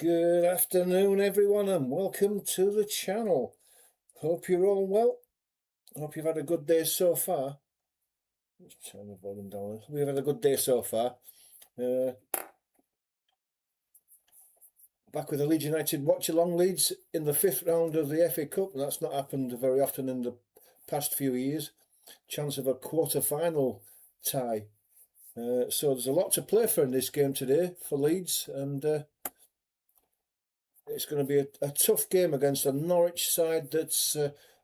Good afternoon, everyone, and welcome to the channel. Hope you're all well. Hope you've had a good day so far. Let's turn the volume down. We've had a good day so far. Back with the Leeds United watch-along Leeds in the 5th round of the FA Cup, and that's not happened very often in the past few years. Chance of a quarter-final tie. So there's a lot to play for in this game today for Leeds, and it's going to be a tough game against a Norwich side that's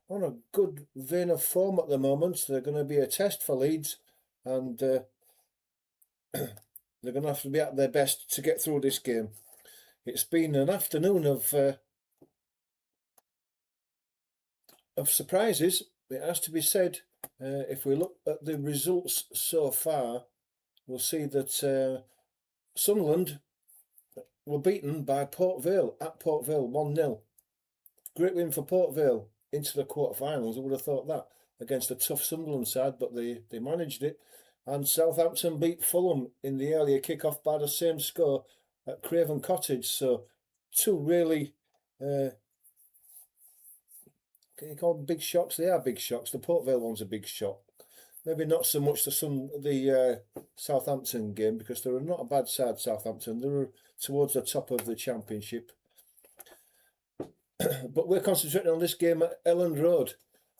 on a good vein of form at the moment. They're going to be a test for Leeds, and they're going to have to be at their best to get through this game. It's been an afternoon of surprises, it has to be said. If we look at the results so far, we'll see that Sunderland were beaten by Port Vale at Port Vale 1-0. Great win for Port Vale into the quarterfinals. I would have thought that against a tough Sunderland side, but they managed it. And Southampton beat Fulham in the earlier kick-off by the same score at Craven Cottage. So two really, can you call them big shocks? They are big shocks. The Port Vale one's a big shock. Maybe not so much the Southampton game, because they were not a bad side, Southampton. They were towards the top of the Championship. But we're concentrating on this game at Elland Road.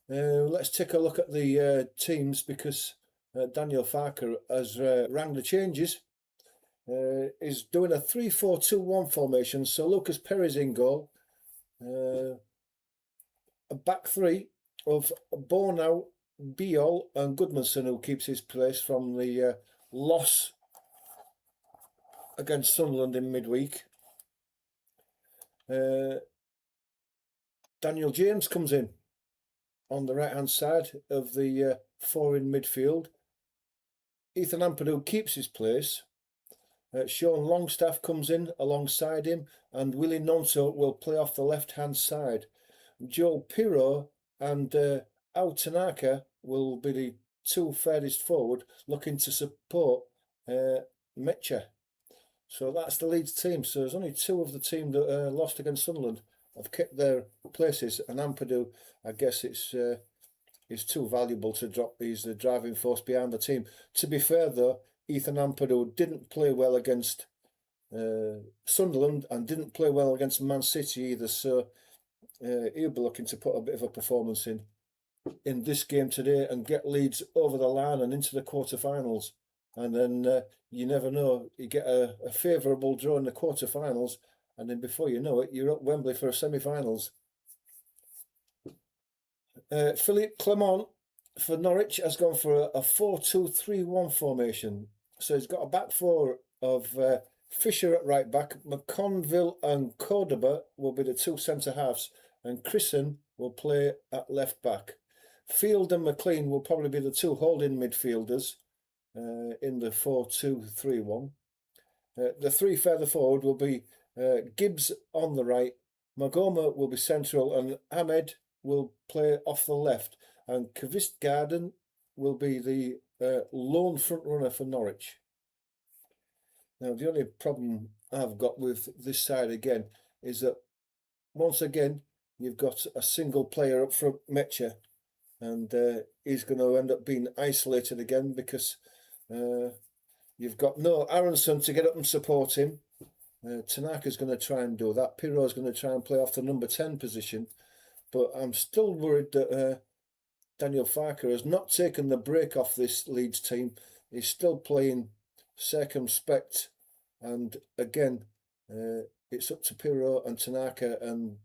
Let's take a look at the teams, because Daniel Farker has rang the changes. Is doing a 3-4-2-1 formation. So Lucas Perez in goal. A back three of Bornau, Biol and Goodmanson, who keeps his place from the loss against Sunderland in midweek. Daniel James comes in on the right-hand side of the four in midfield. Ethan Ampadu keeps his place. Sean Longstaff comes in alongside him, and Willie Nonto will play off the left-hand side. Joel Pirro and Ao Tanaka will be the two furthest forward, looking to support Mecha. So that's the Leeds team. So there's only two of the team that lost against Sunderland have kept their places, and Ampadu, I guess it's too valuable to drop. He's the driving force behind the team. To be fair, though, Ethan Ampadu didn't play well against Sunderland and didn't play well against Man City either. So he'll be looking to put a bit of a performance in this game today and get Leeds over the line and into the quarterfinals. And then you never know, you get a favourable draw in the quarterfinals, and then before you know it, you're at Wembley for a semi-finals. Philippe Clement for Norwich has gone for a 4-2-3-1 formation. So he's got a back four of Fisher at right back, McConville and Cordoba will be the two centre-halves, and Christen will play at left back. Field and McLean will probably be the two holding midfielders in the 4-2-3-1. The three further forward will be Gibbs on the right, Magoma will be central, and Ahmed will play off the left, and Kvistgarden will be the lone front runner for Norwich. Now, the only problem I've got with this side again is that once again you've got a single player up front, Mecha, and he's going to end up being isolated again, because you've got no Aronson to get up and support him. Tanaka's going to try and do that. Pirro's going to try and play off the number 10 position. But I'm still worried that Daniel Farker has not taken the break off this Leeds team. He's still playing circumspect. And again, it's up to Pirro and Tanaka and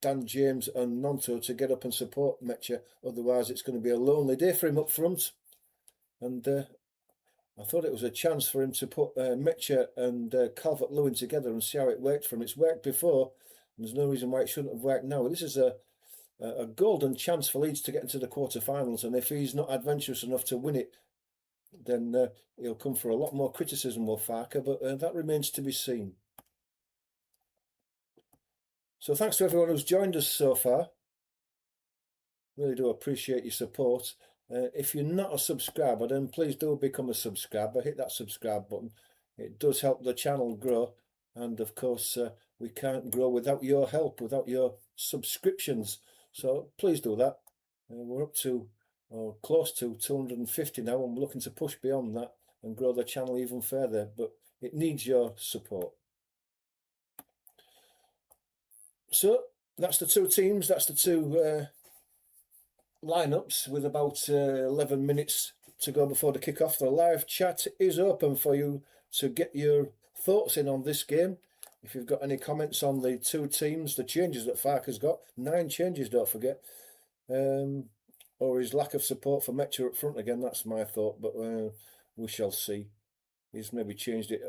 Dan James and Nonto to get up and support Mecha. Otherwise, it's going to be a lonely day for him up front. And I thought it was a chance for him to put Mecha and Calvert-Lewin together and see how it worked for him. It's worked before. There's no reason why it shouldn't have worked now. This is a golden chance for Leeds to get into the quarterfinals, and if he's not adventurous enough to win it, then he'll come for a lot more criticism, will Farker, but that remains to be seen. So thanks to everyone who's joined us so far. Really do appreciate your support. If you're not a subscriber, then please do become a subscriber. Hit that subscribe button. It does help the channel grow. And of course, we can't grow without your help, without your subscriptions. So please do that. We're up to close to 250 now. I'm looking to push beyond that and grow the channel even further, but it needs your support. So that's the two teams, that's the two lineups with about 11 minutes to go before the kickoff. The live chat is open for you to get your thoughts in on this game. If you've got any comments on the two teams, the changes that Farker's got, 9 changes, don't forget, or his lack of support for Metcher up front again, that's my thought, but we shall see. He's maybe changed it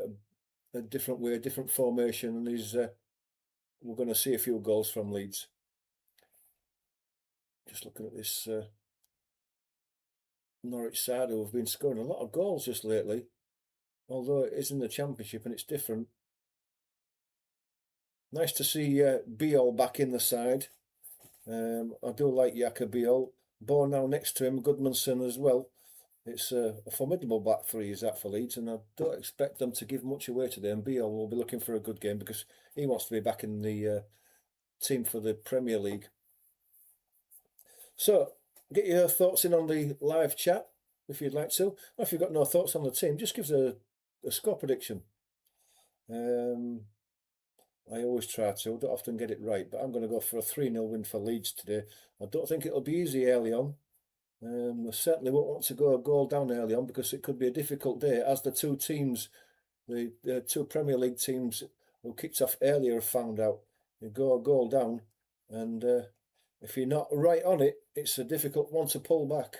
a different way, a different formation, and he's we're going to see a few goals from Leeds. Just looking at this Norwich side who have been scoring a lot of goals just lately, although it is in the Championship and it's different. Nice to see Biol back in the side. I do like Yaka Biol. Bo now next to him, Goodmanson as well. It's a formidable back three, is that, for Leeds, and I don't expect them to give much away today. And Biol will be looking for a good game because he wants to be back in the team for the Premier League. So, get your thoughts in on the live chat if you'd like to. Or if you've got no thoughts on the team, just give us a score prediction. I always try to, don't often get it right, but I'm going to go for a 3-0 win for Leeds today. I don't think it'll be easy early on. I certainly won't want to go a goal down early on because it could be a difficult day, as the two teams, the two Premier League teams who kicked off earlier have found out. You go a goal down, and if you're not right on it, it's a difficult one to pull back.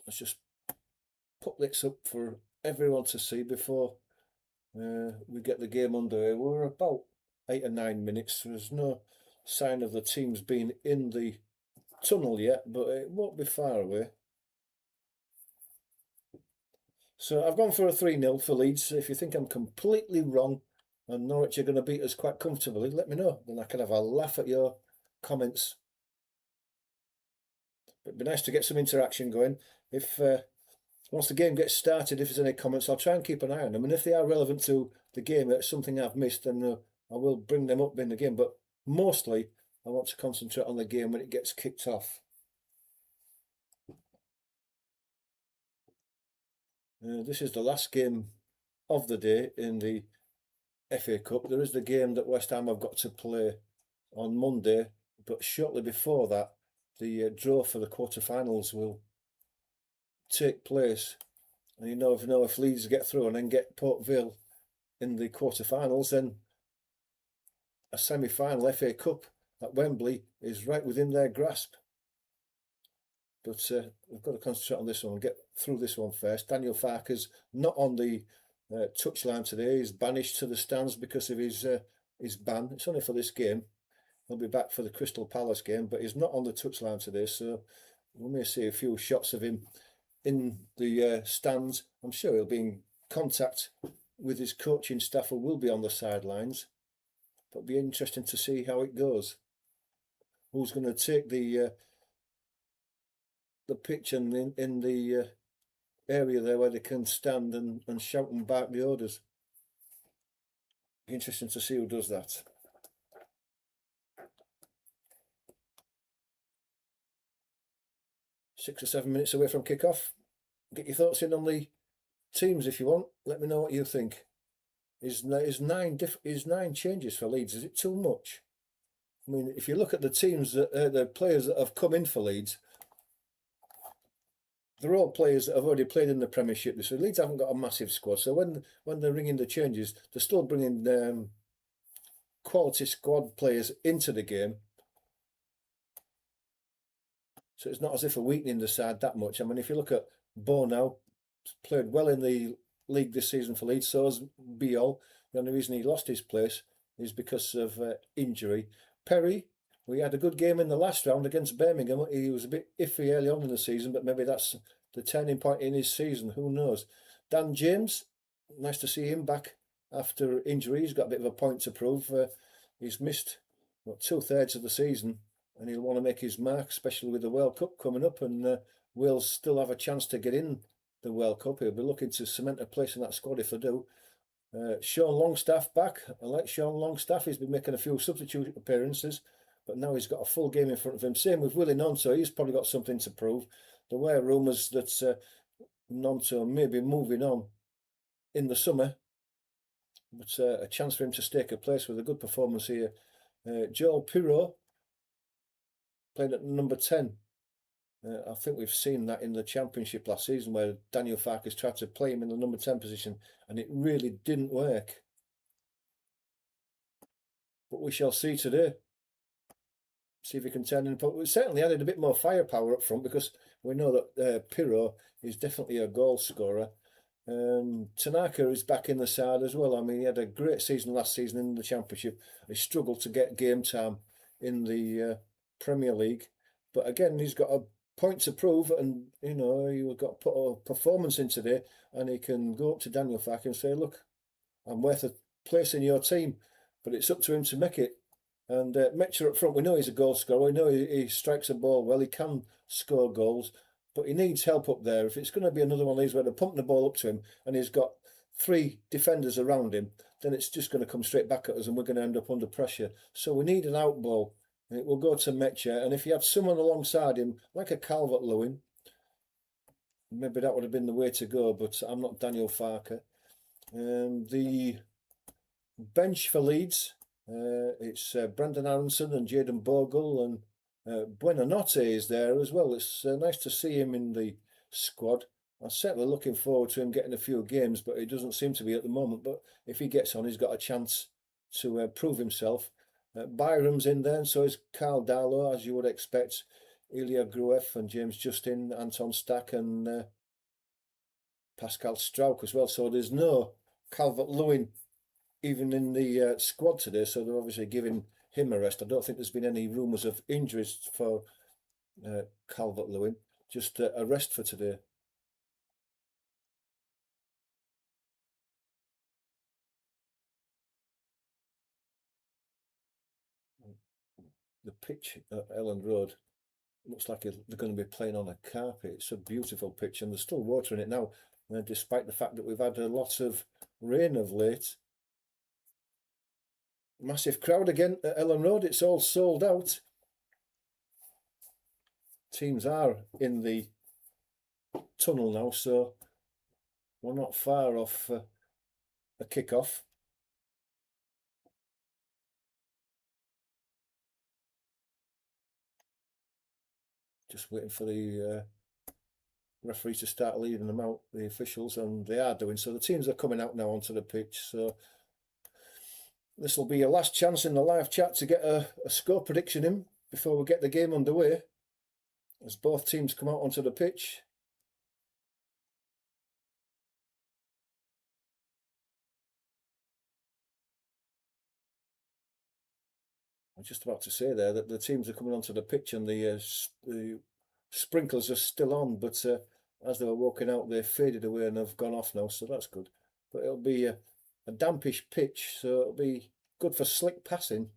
Let's just put this up for everyone to see before we get the game underway. We're about 8 or 9 minutes. There's no sign of the teams being in the tunnel yet, but it won't be far away. So I've gone for a 3-0 for Leeds. If you think I'm completely wrong and Norwich are going to beat us quite comfortably, let me know. Then I can have a laugh at your comments. It'd be nice to get some interaction going. If once the game gets started, if there's any comments, I'll try and keep an eye on them. And if they are relevant to the game, it's something I've missed, then I will bring them up in the game. But mostly, I want to concentrate on the game when it gets kicked off. This is the last game of the day in the FA Cup. There is the game that West Ham have got to play on Monday, but shortly before that, the draw for the quarterfinals will take place. And you know if Leeds get through and then get Port Vale in the quarterfinals, then a semi-final FA Cup at Wembley is right within their grasp. But we've got to concentrate on this one and get through this one first. Daniel Farker's not on the touchline today. He's banished to the stands because of his ban. It's only for this game. He'll be back for the Crystal Palace game, but he's not on the touchline today, so we may see a few shots of him in the stands. I'm sure he'll be in contact with his coaching staff who will be on the sidelines. But it'll be interesting to see how it goes. Who's going to take the pitch and in the area there where they can stand and shout and bark the orders. Be interesting to see who does that. Six or 7 minutes away from kick-off. Get your thoughts in on the teams if you want. Let me know what you think. Is 9 changes for Leeds? Is it too much? I mean, if you look at the teams that the players that have come in for Leeds, they're all players that have already played in the Premiership. So Leeds haven't got a massive squad. So when they're ringing the changes, they're still bringing quality squad players into the game. So it's not as if we're weakening the side that much. I mean, if you look at Bo now, played well in the league this season for Leeds. So has Biol. The only reason he lost his place is because of injury. Perry, we had a good game in the last round against Birmingham. He was a bit iffy early on in the season, but maybe that's the turning point in his season. Who knows? Dan James, nice to see him back after injury. He's got a bit of a point to prove. He's missed 2/3 of the season, and he'll want to make his mark, especially with the World Cup coming up, and we'll still have a chance to get in the World Cup. He'll be looking to cement a place in that squad if they do. Sean Longstaff back. I like Sean Longstaff. He's been making a few substitute appearances, but now he's got a full game in front of him. Same with Willie Nonto. He's probably got something to prove. There were rumours that Nonto may be moving on in the summer, but a chance for him to stake a place with a good performance here. Joel Pirot playing at number 10. I think we've seen that in the Championship last season where Daniel Farkas tried to play him in the number 10 position and it really didn't work. But we shall see today. See if he can turn in. But we certainly added a bit more firepower up front because we know that Pirot is definitely a goal scorer. Tanaka is back in the side as well. I mean, he had a great season last season in the Championship. He struggled to get game time in the Premier League. But again, he's got a point to prove, and you know, you've got to put a performance in today, and he can go up to Daniel Fark and say, look, I'm worth a place in your team, but it's up to him to make it. And Metcher up front, we know he's a goal scorer, we know he strikes a ball well, he can score goals, but he needs help up there. If it's going to be another one of these where they're pumping the ball up to him and he's got 3 defenders around him, then it's just going to come straight back at us and we're going to end up under pressure. So we need an out ball. It will go to Metcher, and if you have someone alongside him, like a Calvert-Lewin, maybe that would have been the way to go, but I'm not Daniel Farker. The bench for Leeds, it's Brendan Aronson and Jayden Bogle, and Buonanotte is there as well. It's nice to see him in the squad. I'm certainly looking forward to him getting a few games, but he doesn't seem to be at the moment. But if he gets on, he's got a chance to prove himself. Byram's in there, and so is Carl Darlow, as you would expect. Ilya Gruev and James Justin, Anton Stack and Pascal Strauch as well. So there's no Calvert-Lewin even in the squad today, so they're obviously giving him a rest. I don't think there's been any rumours of injuries for Calvert-Lewin, just a rest for today. The pitch at Elland Road looks like they're going to be playing on a carpet. It's a beautiful pitch, and there's still water in it now, despite the fact that we've had a lot of rain of late. Massive crowd again at Elland Road. It's all sold out. Teams are in the tunnel now, so we're not far off a kick-off. Just waiting for the referee to start leading them out, the officials, and they are doing so. The teams are coming out now onto the pitch, so this will be a last chance in the live chat to get a score prediction in before we get the game underway, as both teams come out onto the pitch. I'm just about to say there that the teams are coming onto the pitch and the sprinklers are still on, but as they were walking out, they faded away and have gone off now, so that's good. But it'll be a dampish pitch, so it'll be good for slick passing.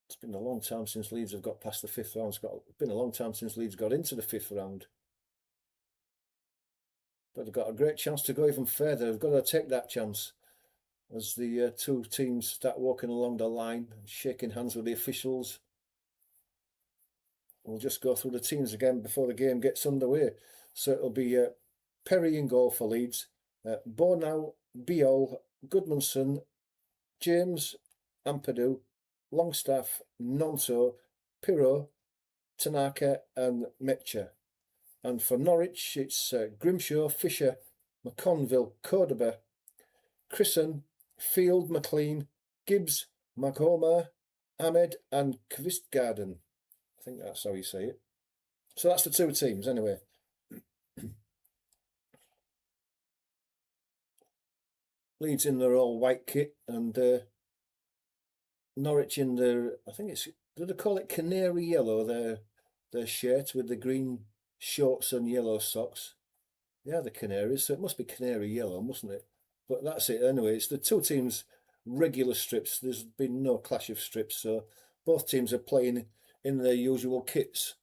It's been a long time since Leeds have got past the 5th round. It's been a long time since Leeds got into the 5th round. But they've got a great chance to go even further. They've got to take that chance as the two teams start walking along the line, shaking hands with the officials. We'll just go through the teams again before the game gets underway. So it'll be Perry in goal for Leeds, Bornau, Biol, Goodmanson, James, Ampadu, Longstaff, Nonto, Pirot, Tanaka and Metcher. And for Norwich, it's Grimshaw, Fisher, McConville, Cordoba, Crisson, Field, McLean, Gibbs, Maghoma, Ahmed and Kvistgarden. I think that's how you say it. So that's the two teams anyway. Leeds in their all white kit and Norwich in their, I think it's, do they call it canary yellow, their shirt with the green shorts and yellow socks? Yeah, the Canaries, so it must be canary yellow, mustn't it? But that's it anyway. It's the two teams regular strips. There's been no clash of strips, so both teams are playing in their usual kits.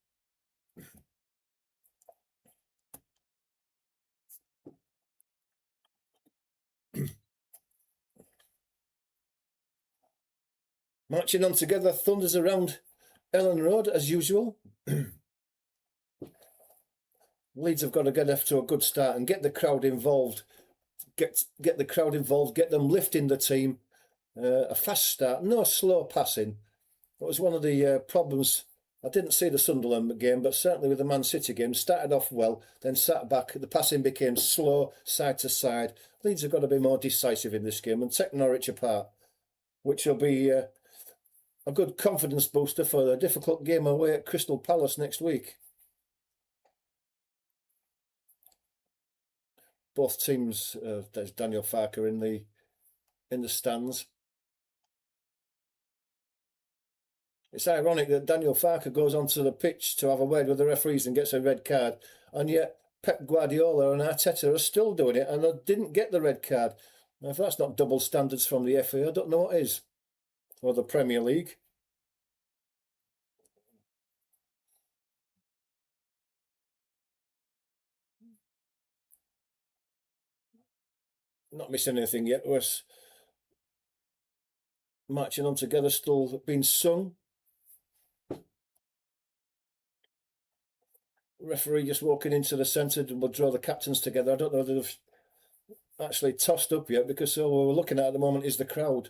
Marching on together, thunders around Ellen Road as usual. Leeds have got to get off to a good start and get the crowd involved. Get the crowd involved, get them lifting the team. A fast start, no slow passing. It was one of the problems. I didn't see the Sunderland game, but certainly with the Man City game, started off well, then sat back. The passing became slow, side to side. Leeds have got to be more decisive in this game and take Norwich apart, which will be a good confidence booster for the difficult game away at Crystal Palace next week. Both teams, there's Daniel Farker in the stands. It's ironic that Daniel Farker goes onto the pitch to have a word with the referees and gets a red card, and yet Pep Guardiola and Arteta are still doing it and they didn't get the red card. Now, if that's not double standards from the FA, I don't know what is. Or the Premier League. Not missing anything yet. We're marching on together, still being sung. Referee just walking into the centre and will draw the captains together. I don't know if they've actually tossed up yet, because all we're looking at the moment is the crowd.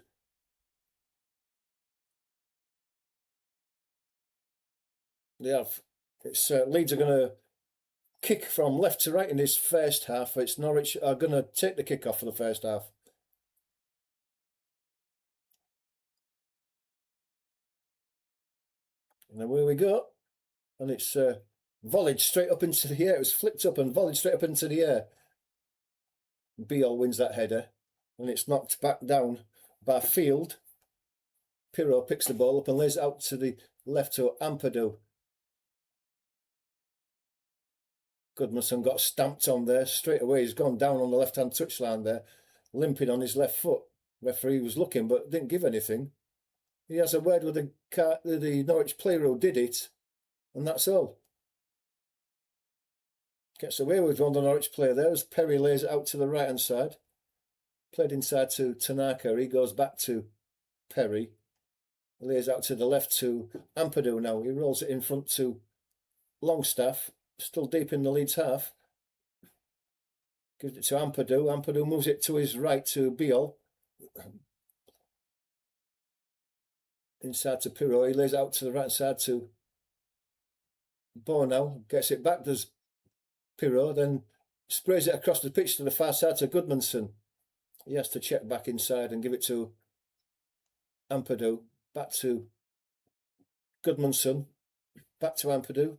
They have. It's Leeds are going to kick from left to right in this first half. It's Norwich are going to take the kick off for the first half. And away we go. And it's volleyed straight up into the air. It was flicked up and volleyed straight up into the air. Beale wins that header. And it's knocked back down by Field. Pirro picks the ball up and lays it out to the left to Ampadu. Goodmanson got stamped on there straight away. He's gone down on the left-hand touchline there, limping on his left foot. Referee was looking but didn't give anything. He has a word with the Norwich player who did it, and that's all. Gets away with one of the Norwich player there as Perry lays it out to the right-hand side. Played inside to Tanaka. He goes back to Perry. He lays out to the left to Ampadu now. He rolls it in front to Longstaff. Still deep in the Leeds half. Gives it to Ampadu. Ampadu moves it to his right to Beale. Inside to Pirro. He lays it out to the right side to Bono. Gets it back, does Pirro. Then sprays it across the pitch to the far side to Goodmanson. He has to check back inside and give it to Ampadu. Back to Goodmanson. Back to Ampadu.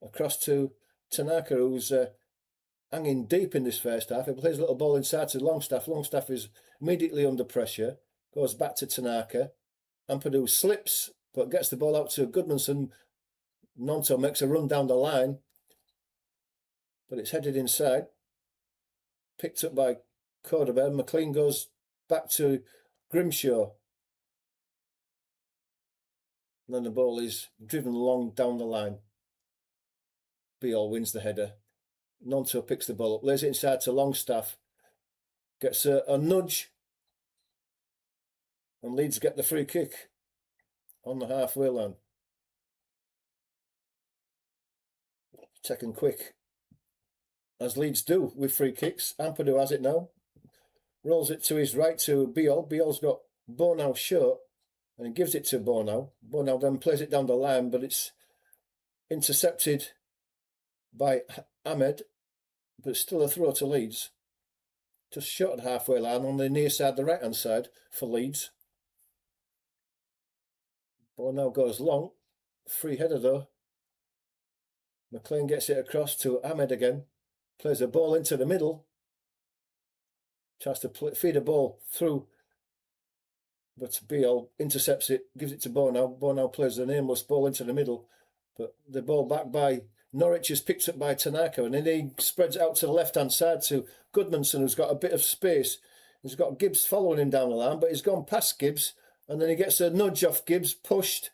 Across to Tanaka, who's hanging deep in this first half. He plays a little ball inside to Longstaff. Longstaff is immediately under pressure. Goes back to Tanaka. Ampadu slips, but gets the ball out to Goodmanson. Nonto makes a run down the line, but it's headed inside. Picked up by Cordoba. McLean goes back to Grimshaw. And then the ball is driven long down the line. Beale wins the header. Nonto picks the ball up, lays it inside to Longstaff. Gets a nudge. And Leeds get the free kick on the halfway line. Taken quick, as Leeds do with free kicks. Ampadu has it now. Rolls it to his right to Beale. Beale's got Bono short, and he gives it to Bono. Bono then plays it down the line, but it's intercepted by Ahmed, but it's still a throw to Leeds. Just short at halfway line on the near side, the right-hand side for Leeds. Ball now goes long. Free header though. McLean gets it across to Ahmed again. Plays a ball into the middle. Tries to feed a ball through, but Beale intercepts it, gives it to Bono. Bono plays an aimless ball into the middle, but the ball back by Norwich is picked up by Tanaka, and then he spreads it out to the left-hand side to Goodmanson, who's got a bit of space. He's got Gibbs following him down the line, but he's gone past Gibbs, and then he gets a nudge off Gibbs, pushed,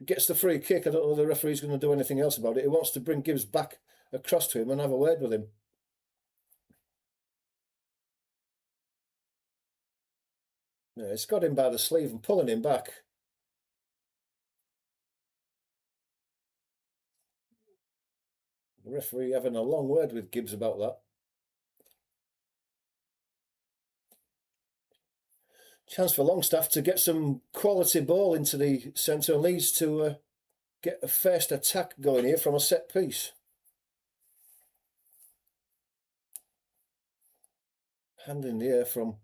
gets the free kick. I don't know if the referee's going to do anything else about it. He wants to bring Gibbs back across to him and have a word with him. Yeah, it's got him by the sleeve and pulling him back. The referee having a long word with Gibbs about that. Chance for Longstaff to get some quality ball into the centre and Leeds to get a first attack going here from a set piece. Hand in the air from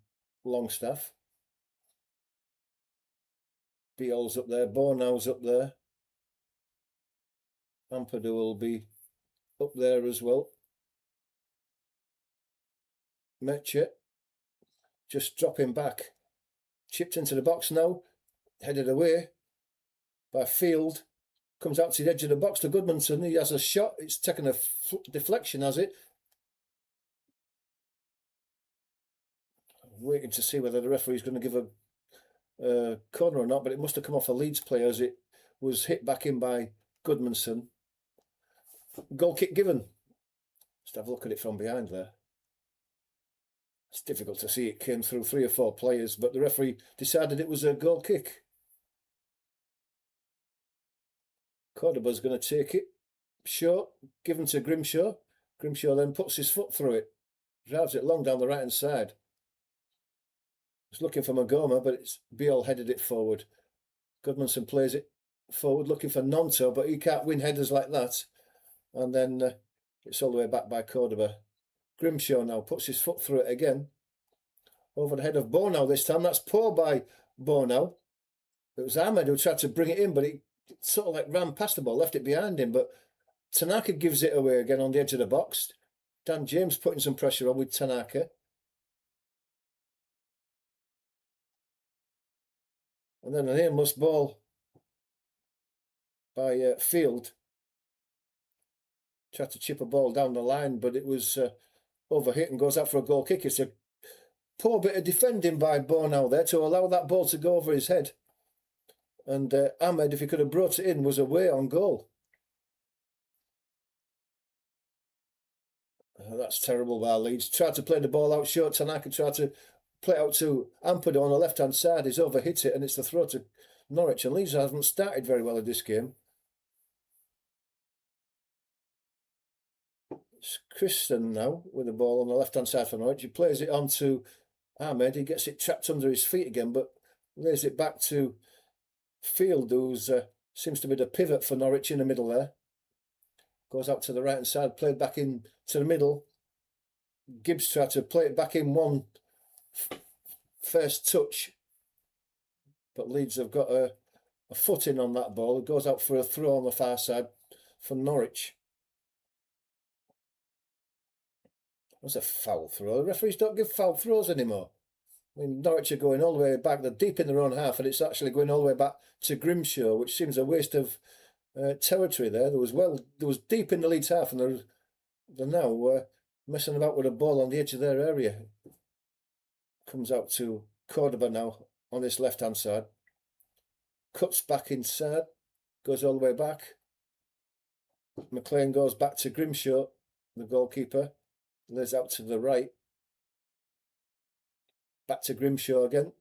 Longstaff. Beale's up there, Bornau's up there. Ampadu will be up there as well. Metche just dropping back. Chipped into the box now. Headed away by Field. Comes out to the edge of the box to Goodmanson. He has a shot. It's taken a deflection, has it? Waiting to see whether the referee's going to give a corner or not, but it must have come off a Leeds player as it was hit back in by Goodmanson. Goal kick given. Just have a look at it from behind there. It's difficult to see. It came through 3 or 4 players, but the referee decided it was a goal kick. Cordoba's going to take it. Short, given to Grimshaw. Grimshaw then puts his foot through it. Drives it long down the right-hand side. It's looking for Magoma, but it's Beale headed it forward. Goodmanson plays it forward, looking for Nonto, but he can't win headers like that. And then it's all the way back by Cordoba. Grimshaw now puts his foot through it again. Over the head of Bornau this time. That's poor by Bornau. It was Ahmed who tried to bring it in, but he sort of like ran past the ball, left it behind him. But Tanaka gives it away again on the edge of the box. Dan James putting some pressure on with Tanaka. And then an aimless ball by Field. Tried to chip a ball down the line, but it was overhit and goes out for a goal kick. It's a poor bit of defending by Bornau there to allow that ball to go over his head. And Ahmed, if he could have brought it in, was away on goal. That's terrible by Leeds. Tried to play the ball out short. Tanaka tried to play out to Ampadu on the left-hand side. He's overhit it, and it's the throw to Norwich. And Leeds haven't started very well in this game. It's Christian now with the ball on the left-hand side for Norwich. He plays it on to Ahmed. He gets it trapped under his feet again, but lays it back to Field, who seems to be the pivot for Norwich in the middle there. Goes out to the right-hand side, played back in to the middle. Gibbs tried to play it back in one first touch, but Leeds have got a footing on that ball. It goes out for a throw on the far side for Norwich. That's a foul throw. The referees don't give foul throws anymore. I mean, Norwich are going all the way back. They're deep in their own half, and it's actually going all the way back to Grimshaw, which seems a waste of territory there. There was deep in the Leeds half, and they're now messing about with a ball on the edge of their area. Comes out to Cordoba now on this left-hand side. Cuts back inside, goes all the way back. McLean goes back to Grimshaw, the goalkeeper. Lays out to the right. Back to Grimshaw again.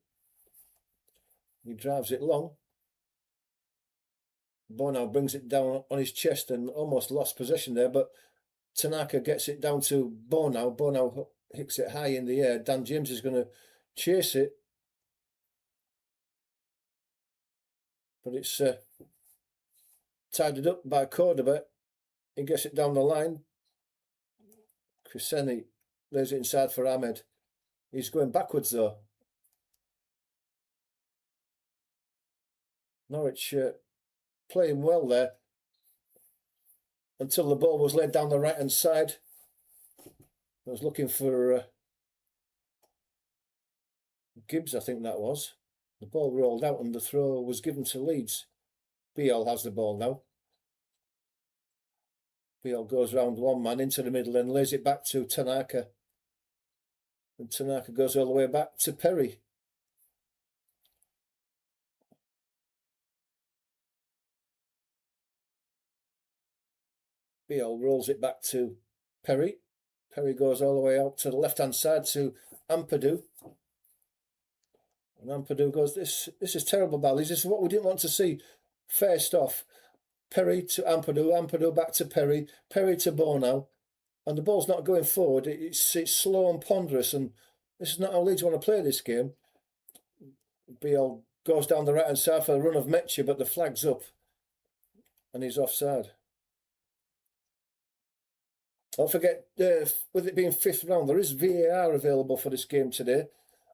He drives it long. Bornau brings it down on his chest and almost lost possession there, but Tanaka gets it down to Bornau. Bornau hits it high in the air. Dan James is going to chase it. But it's tidied up by Cordoba. He gets it down the line. Cresceni lays it inside for Ahmed. He's going backwards though. Norwich playing well there until the ball was laid down the right-hand side. I was looking for Gibbs, I think that was. The ball rolled out and the throw was given to Leeds. Beale has the ball now. Beale goes round one man into the middle and lays it back to Tanaka. And Tanaka goes all the way back to Perry. Beale rolls it back to Perry. Perry goes all the way out to the left-hand side to Ampadu. And Ampadu goes, this is terrible, Bally's. This is what we didn't want to see. First off, Perry to Ampadu, Ampadu back to Perry, Perry to Bono. And the ball's not going forward. It's slow and ponderous, and this is not how Leeds want to play this game. Beale goes down the right-hand side for a run of Metche, but the flag's up, and he's offside. Don't forget, with it being 5th round, there is VAR available for this game today,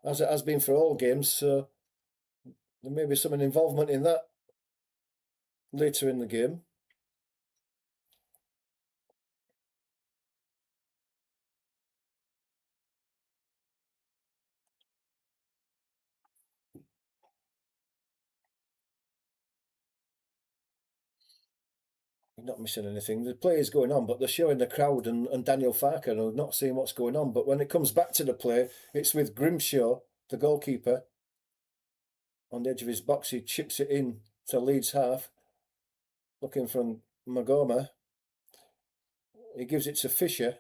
as it has been for all games, so there may be some involvement in that later in the game. You're not missing anything. The play is going on, but they're showing the crowd and Daniel Farker and are not seeing what's going on. But when it comes back to the play, it's with Grimshaw, the goalkeeper, on the edge of his box. He chips it in to Leeds half, looking from Magoma. He gives it to Fisher.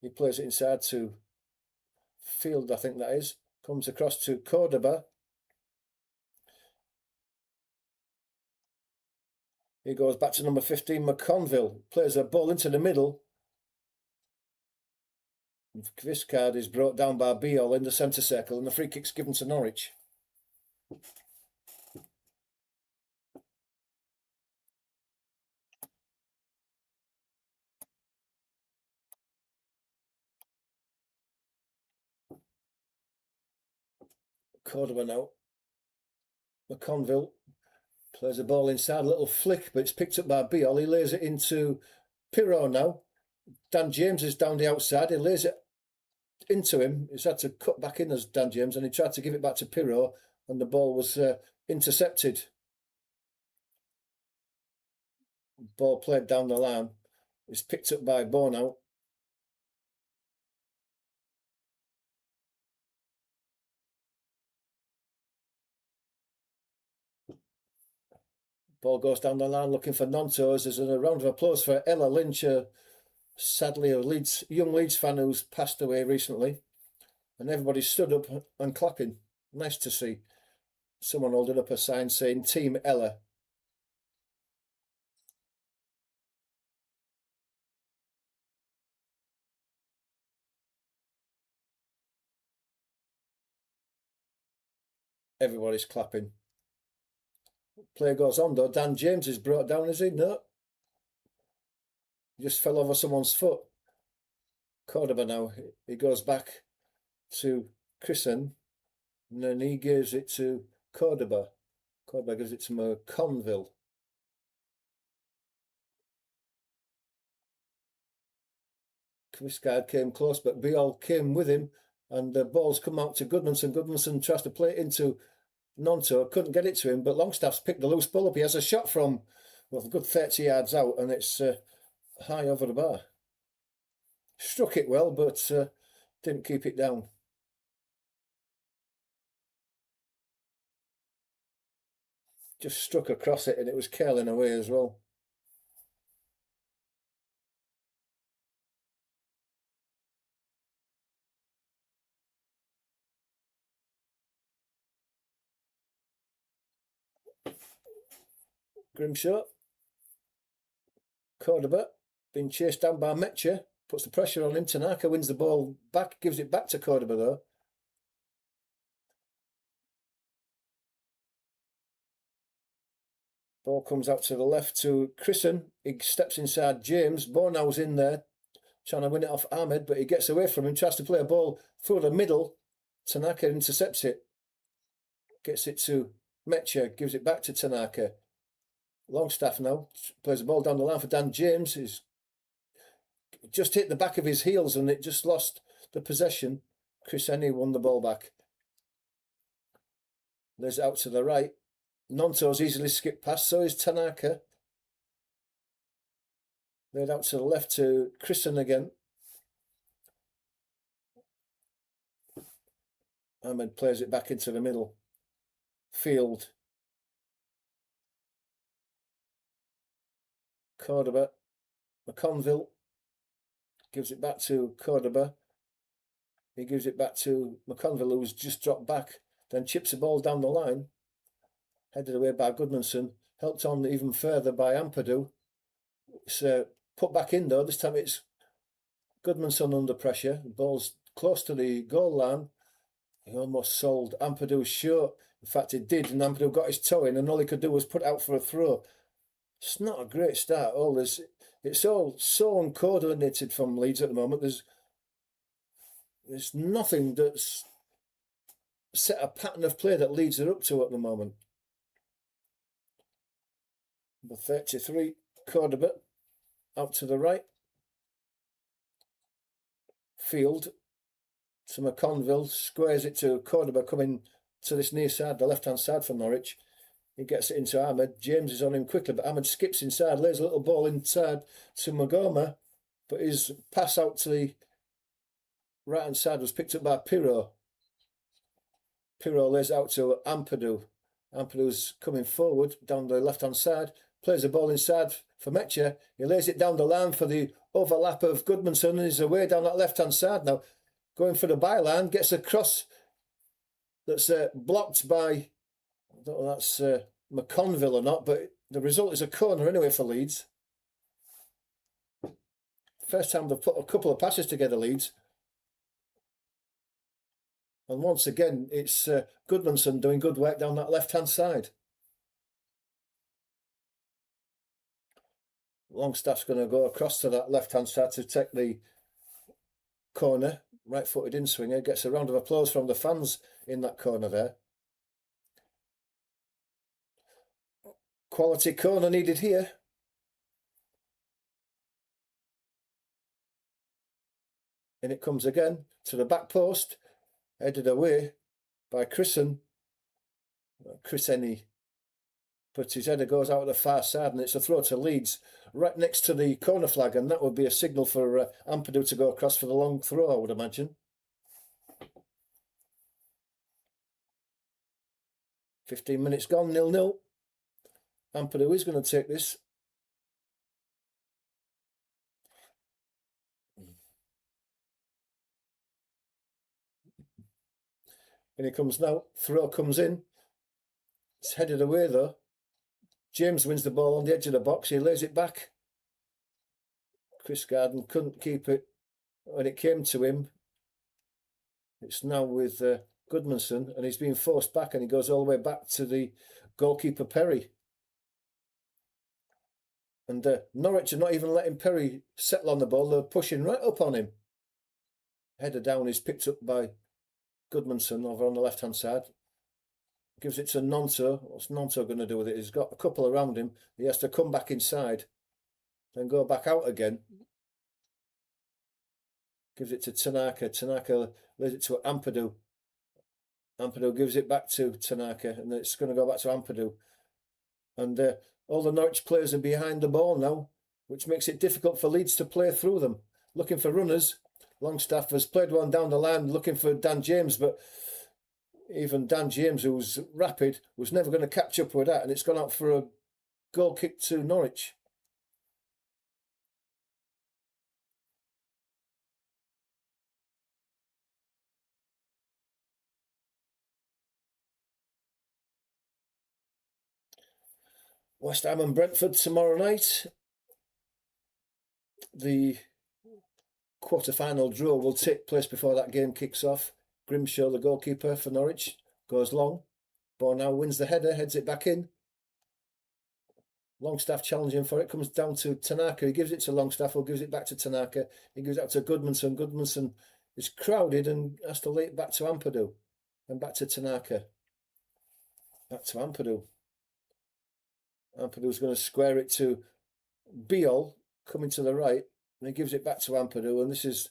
He plays it inside to Field, I think that is. Comes across to Cordoba. He goes back to number 15, McConville. Plays a ball into the middle. This card is brought down by Beale in the centre circle, and the free kick's given to Norwich. Cordoba now. McConville plays a ball inside, a little flick, but it's picked up by Beale. He lays it into Pirro now. Dan James is down the outside. He lays it into him. He's had to cut back in as Dan James, and he tried to give it back to Pirro, and the ball was intercepted. Ball played down the line. It's picked up by Bono. Ball goes down the line looking for Nontos. There's a round of applause for Ella Lynch, sadly a young Leeds fan who's passed away recently. And everybody stood up and clapping. Nice to see someone holding up a sign saying Team Ella. Everybody's clapping. Play goes on though. Dan James is brought down, is he? No. He just fell over someone's foot. Cordoba now. He goes back to Chrisen, and then he gives it to Cordoba. Cordoba gives it to McConville. Quiscard came close, but Beale came with him, and the ball's come out to Goodmanson. Goodmanson tries to play it into Nonto, couldn't get it to him, but Longstaff's picked the loose ball up. He has a shot from, well, a good 30 yards out, and it's high over the bar. Struck it well, but didn't keep it down. Just struck across it, and it was curling away as well. Grimshaw. Cordoba, being chased down by Metche, puts the pressure on him. Tanaka wins the ball back, gives it back to Cordoba though. Ball comes out to the left to Chrisen. He steps inside James. Bornau's in there, trying to win it off Ahmed, but he gets away from him, tries to play a ball through the middle. Tanaka intercepts it. Gets it to Metche, gives it back to Tanaka. Longstaff now plays the ball down the line for Dan James. He's just hit the back of his heels and it just lost the possession. Chris Henry won the ball back. There's out to the right. Nonto's easily skipped past, so is Tanaka. Laid out to the left to Chrisen again. Ahmed plays it back into the middle. Field. Cordoba. McConville gives it back to Cordoba. He gives it back to McConville, who's just dropped back, then chips the ball down the line. Headed away by Goodmanson, helped on even further by Ampadu. It's put back in though. This time it's Goodmanson under pressure. The ball's close to the goal line. He almost sold Ampadu short. In fact, it did, and Ampadu got his toe in, and all he could do was put out for a throw. It's not a great start. It's all so uncoordinated from Leeds at the moment. There's nothing that's set a pattern of play that Leeds are up to at the moment. Number 33, Cordoba, out to the right. Field to McConville, squares it to Cordoba coming to this near side, the left-hand side for Norwich. He gets it into Ahmed. James is on him quickly, but Ahmed skips inside, lays a little ball inside to Magoma, but his pass out to the right-hand side was picked up by Pirro. Pirro lays out to Ampadu. Ampadu's coming forward down the left-hand side, plays the ball inside for Mecha. He lays it down the line for the overlap of Goodmanson, and he's away down that left-hand side now. Going for the byline, gets a cross that's blocked by, I don't know if that's McConville or not, but the result is a corner anyway for Leeds. First time they've put a couple of passes together, Leeds. And once again, it's Goodmanson doing good work down that left-hand side. Longstaff's going to go across to that left-hand side to take the corner. Right-footed in-swinger, gets a round of applause from the fans in that corner there. Quality corner needed here. And it comes again to the back post, headed away by Chrisenny. But his header goes out the far side, and it's a throw to Leeds, right next to the corner flag, and that would be a signal for Ampadu to go across for the long throw, I would imagine. 15 minutes gone, 0-0. Ampadu is going to take this. And he comes now. Throw comes in. It's headed away though. James wins the ball on the edge of the box. He lays it back. Chris Garden couldn't keep it when it came to him. It's now with Goodmanson, and he's being forced back, and he goes all the way back to the goalkeeper Perry. And Norwich are not even letting Perry settle on the ball. They're pushing right up on him. Header down is picked up by Goodmanson over on the left-hand side. Gives it to Nonto. What's Nonto going to do with it? He's got a couple around him. He has to come back inside, then go back out again. Gives it to Tanaka. Tanaka lays it to Ampadu. Ampadu gives it back to Tanaka, and it's going to go back to Ampadu. And all the Norwich players are behind the ball now, which makes it difficult for Leeds to play through them. Looking for runners. Longstaff has played one down the line looking for Dan James, but even Dan James, who's rapid, was never going to catch up with that, and it's gone out for a goal kick to Norwich. West Ham and Brentford tomorrow night. The quarter-final draw will take place before that game kicks off. Grimshaw, the goalkeeper for Norwich, goes long. Ball now wins the header, heads it back in. Longstaff challenging for it, comes down to Tanaka. He gives it to Longstaff, or gives it back to Tanaka. He gives it out to Goodmanson. Goodmanson is crowded and has to lay it back to Ampadu. And back to Tanaka. Back to Ampadu. Ampadu's going to square it to Biol, coming to the right. And he gives it back to Ampadu, and this is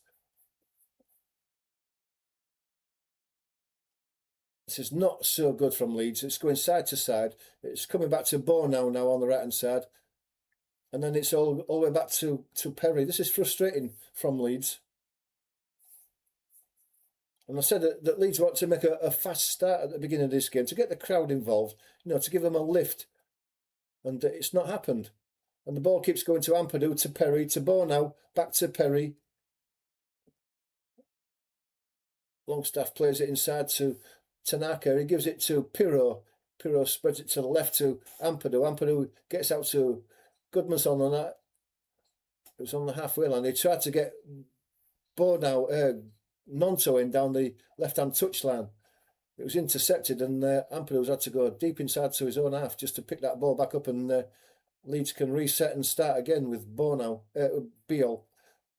not so good from Leeds. It's going side to side. It's coming back to Bornau now on the right hand side, and then it's all the way back to Perry. This is frustrating from Leeds. And I said that Leeds want to make a fast start at the beginning of this game to get the crowd involved, to give them a lift. And it's not happened. And the ball keeps going to Ampadu, to Perry, to Bournemouth, back to Perry. Longstaff plays it inside to Tanaka. He gives it to Pirro. Pirro spreads it to the left to Ampadu. Ampadu gets out to Goodmanson on that. It was on the halfway line. They tried to get Nonto in down the left-hand touchline. It was intercepted, and Ampadu's had to go deep inside to his own half just to pick that ball back up, and Leeds can reset and start again with Beal.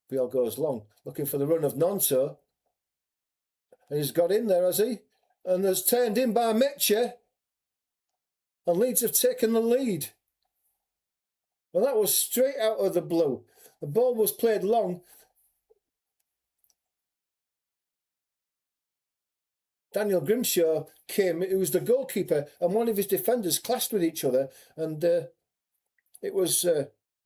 Beal goes long, looking for the run of Nonto. And he's got in there, has he? And has turned in by Meche. And Leeds have taken the lead. Well, that was straight out of the blue. The ball was played long. Daniel Grimshaw came, it was the goalkeeper and one of his defenders clashed with each other, and it was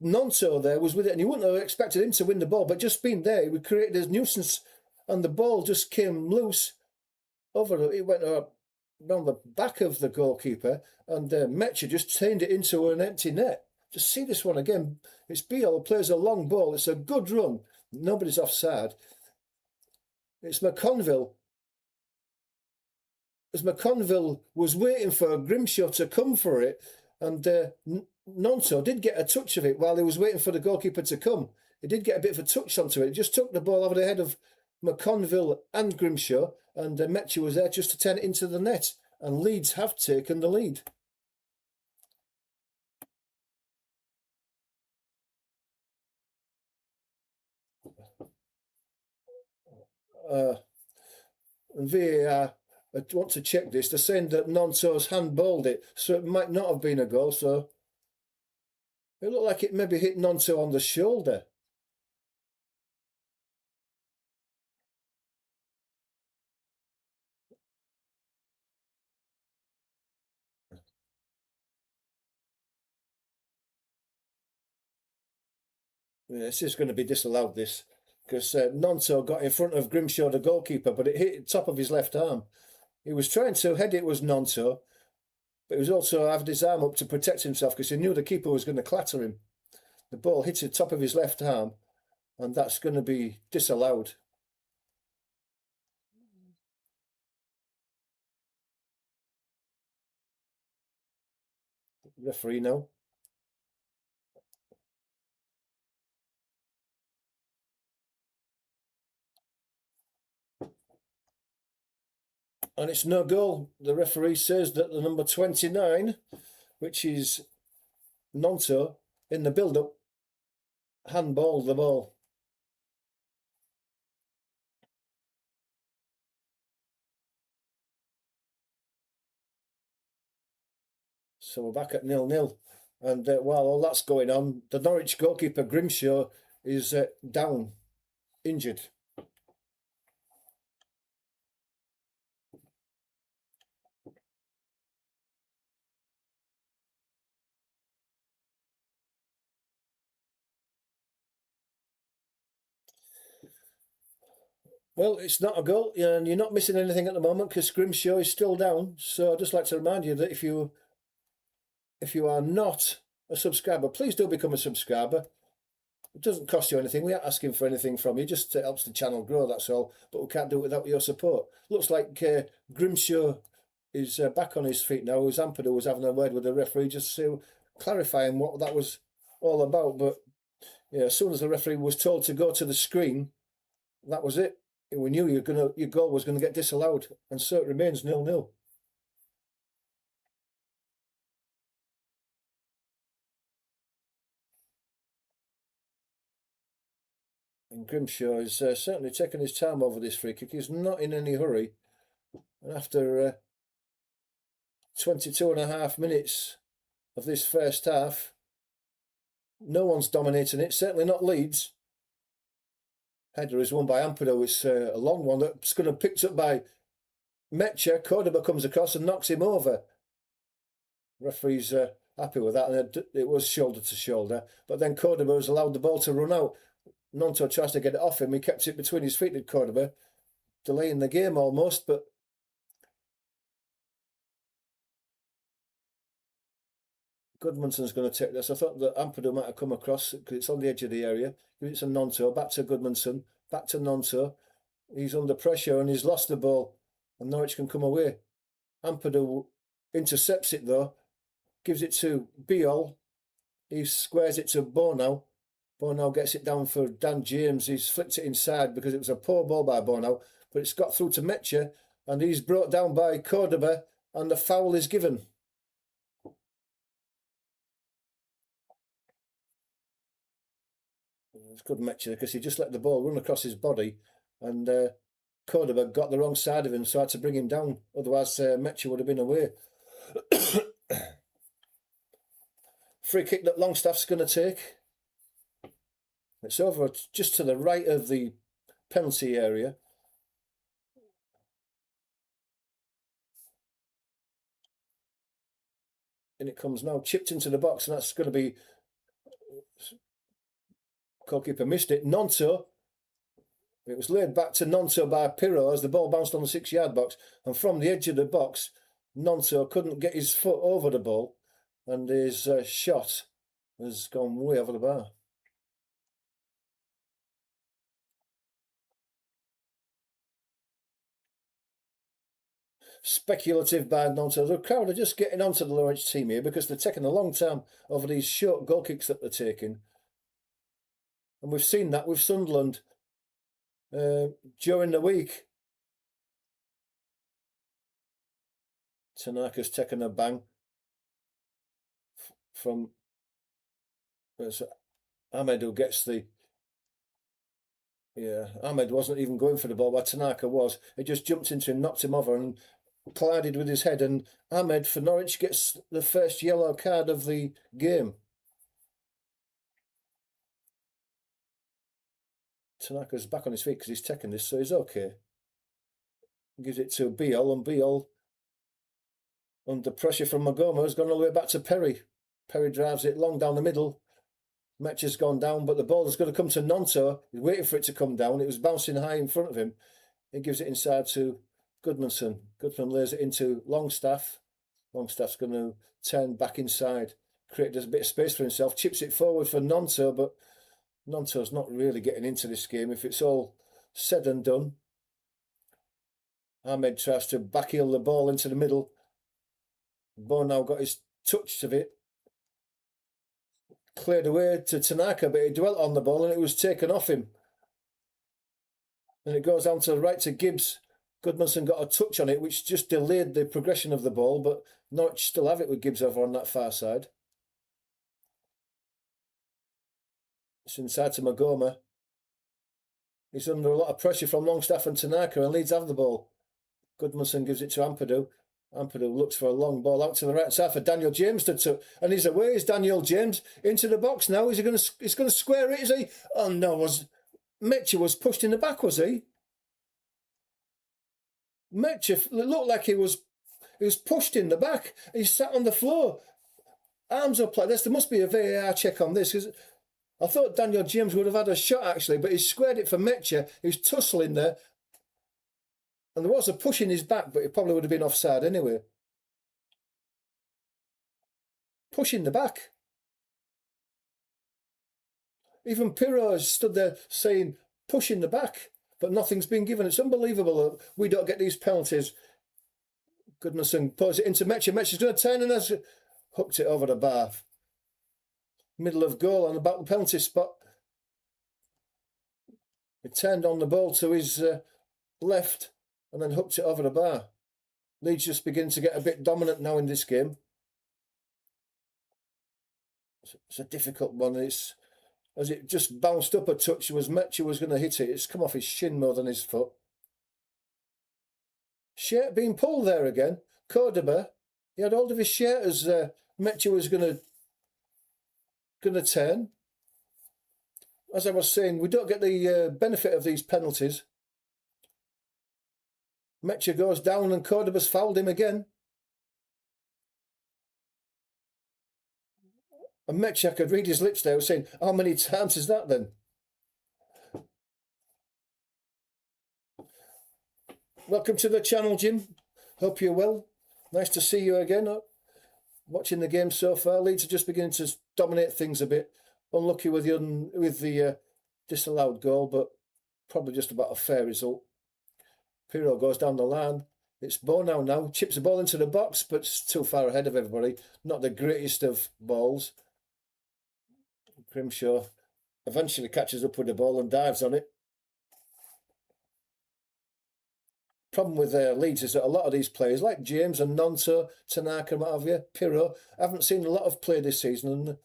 Nonto there was with it, and you wouldn't have expected him to win the ball, but just being there, he would create this nuisance, and the ball just came loose over, it went around the back of the goalkeeper, and Meche just turned it into an empty net. Just see this one again. It's Beal who plays a long ball. It's a good run. Nobody's offside. It's McConville. As McConville was waiting for Grimshaw to come for it, and Nonto did get a touch of it while he was waiting for the goalkeeper to come. He did get a bit of a touch onto it. He just took the ball over the head of McConville and Grimshaw, and Meche was there just to turn it into the net. And Leeds have taken the lead. And VAR, I want to check this. They're saying that Nonto's handballed it, so it might not have been a goal. So it looked like it maybe hit Nonto on the shoulder. Yeah, this is going to be disallowed, this, because Nonto got in front of Grimshaw, the goalkeeper, but it hit the top of his left arm. He was trying to head it, was Nonto, but he was also having his arm up to protect himself because he knew the keeper was going to clatter him. The ball hit the top of his left arm, and that's going to be disallowed. Referee now. And it's no goal. The referee says that the number 29, which is Nonto, in the build-up, handballed the ball. So we're back at 0-0. And while all that's going on, the Norwich goalkeeper Grimshaw is down, injured. Well, it's not a goal, and you're not missing anything at the moment because Grimshaw is still down. So I'd just like to remind you that if you are not a subscriber, please do become a subscriber. It doesn't cost you anything. We aren't asking for anything from you. Just helps the channel grow, that's all. But we can't do it without your support. Looks like Grimshaw is back on his feet now. As Ampadu was having a word with the referee just to clarifying what that was all about. But yeah, as soon as the referee was told to go to the screen, that was it. We knew your goal was going to get disallowed, and so it remains 0-0. And Grimshaw is certainly taking his time over this free kick. He's not in any hurry. And after 22 and a half minutes of this first half, no one's dominating it, certainly not Leeds. Header is won by Ampadu. It's a long one that's going to be picked up by Meche. Cordoba comes across and knocks him over. Referee's happy with that, and it was shoulder to shoulder. But then Cordoba has allowed the ball to run out. Nonto tries to get it off him. He kept it between his feet, did Cordoba. delaying the game almost, but Goodmanson's going to take this. I thought that Ampadu might have come across because it's on the edge of the area. It's a Nonto, back to Goodmanson, back to Nonto. He's under pressure and he's lost the ball, and Norwich can come away. Ampadu intercepts it though, gives it to Biol. He squares it to Bono. Bono gets it down for Dan James. He's flicked it inside because it was a poor ball by Bono, but it's got through to Metche, and he's brought down by Cordoba, and the foul is given. It's good Metche because he just let the ball run across his body, and Cordoba got the wrong side of him, so I had to bring him down. Otherwise, Metche would have been away. Free kick that Longstaff's going to take. It's over just to the right of the penalty area. And it comes now, chipped into the box, and that's going to be... Goalkeeper missed it. Nonto. It was laid back to Nonto by Pirro as the ball bounced on the 6-yard box. And from the edge of the box, Nonto couldn't get his foot over the ball, and his shot has gone way over the bar. Speculative by Nonto. The crowd are just getting onto the Norwich team here because they're taking a long time over these short goal kicks that they're taking. And we've seen that with Sunderland during the week. Tanaka's taken a bang from Ahmed, who gets the... Yeah, Ahmed wasn't even going for the ball, but Tanaka was. It just jumped into him, knocked him over, and collided with his head. And Ahmed for Norwich gets the first yellow card of the game. Tanaka's back on his feet because he's taken this, so he's okay. Gives it to Biol, and Biol, under pressure from Magoma, has gone all the way back to Perry. Perry drives it long down the middle. Metche's gone down, but the ball is going to come to Nonto. He's waiting for it to come down. It was bouncing high in front of him. He gives it inside to Goodmanson. Goodman lays it into Longstaff. Longstaff's going to turn back inside, create a bit of space for himself, chips it forward for Nonto, but Nonto's not really getting into this game if it's all said and done. Ahmed tries to backheel the ball into the middle. Bono got his touch of it. Cleared away to Tanaka, but he dwelt on the ball and it was taken off him. And it goes down to the right to Gibbs. Goodmanson got a touch on it, which just delayed the progression of the ball, but Norwich still have it with Gibbs over on that far side. It's inside to Magoma. He's under a lot of pressure from Longstaff and Tanaka, and Leeds have the ball. Goodmanson gives it to Ampadu. Ampadu looks for a long ball out to the right side for Daniel James to touch, and he's away. Is Daniel James into the box now? Is he going to? He's going to square it. Is he? Oh no! Metche was pushed in the back? Was he? Metche looked like he was pushed in the back. He sat on the floor, arms up like this. There must be a VAR check on this, because I thought Daniel James would have had a shot actually, but he squared it for Metche. He was tussling there. And there was a push in his back, but it probably would have been offside anyway. Push in the back. Even Pirro stood there saying, push in the back, but nothing's been given. It's unbelievable that we don't get these penalties. Goodmanson puts it into Metche. Metche's going to turn and has hooked it over the bar. Middle of goal on about the penalty spot. He turned on the ball to his left and then hooked it over the bar. Leeds just begin to get a bit dominant now in this game. It's a difficult one. It's as it just bounced up a touch, Metche was going to hit it. It's come off his shin more than his foot. Shirt being pulled there again. Cordoba, he had hold of his shirt as Metche was going to turn. As I was saying, we don't get the benefit of these penalties. Metche goes down and Cordoba's fouled him again. And Metche, I could read his lips there, was saying, how many times is that then? Welcome to the channel, Jim. Hope you're well. Nice to see you again. Watching the game so far. Leeds are just beginning to dominate things a bit. Unlucky with the disallowed goal, but probably just about a fair result. Pirro goes down the line. It's Bono now. Chips the ball into the box, but it's too far ahead of everybody. Not the greatest of balls. Grimshaw eventually catches up with the ball and dives on it. Problem with Leeds is that a lot of these players, like James and Nonto, Tanaka and what have you, Pirro, I haven't seen a lot of play this season, and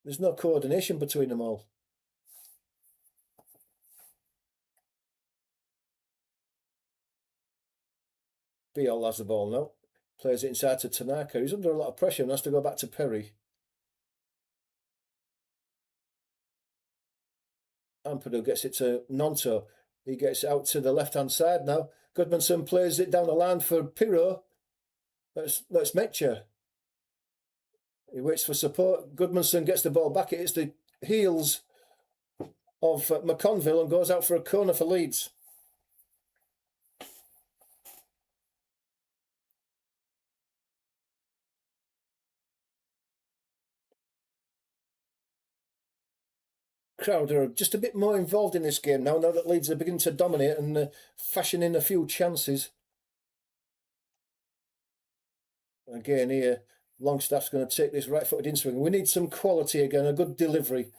there's no coordination between them all. Biol has the ball now. Plays it inside to Tanaka. He's under a lot of pressure and has to go back to Perry. Ampadu gets it to Nonto. He gets out to the left-hand side now. Goodmanson plays it down the line for Pirro. That's Metcher. He waits for support. Goodmanson gets the ball back. It hits the heels of McConville and goes out for a corner for Leeds. Crowd are just a bit more involved in this game now that Leeds are beginning to dominate and fashioning a few chances. Again here, Longstaff's going to take this right-footed in-swing. We need some quality again, a good delivery.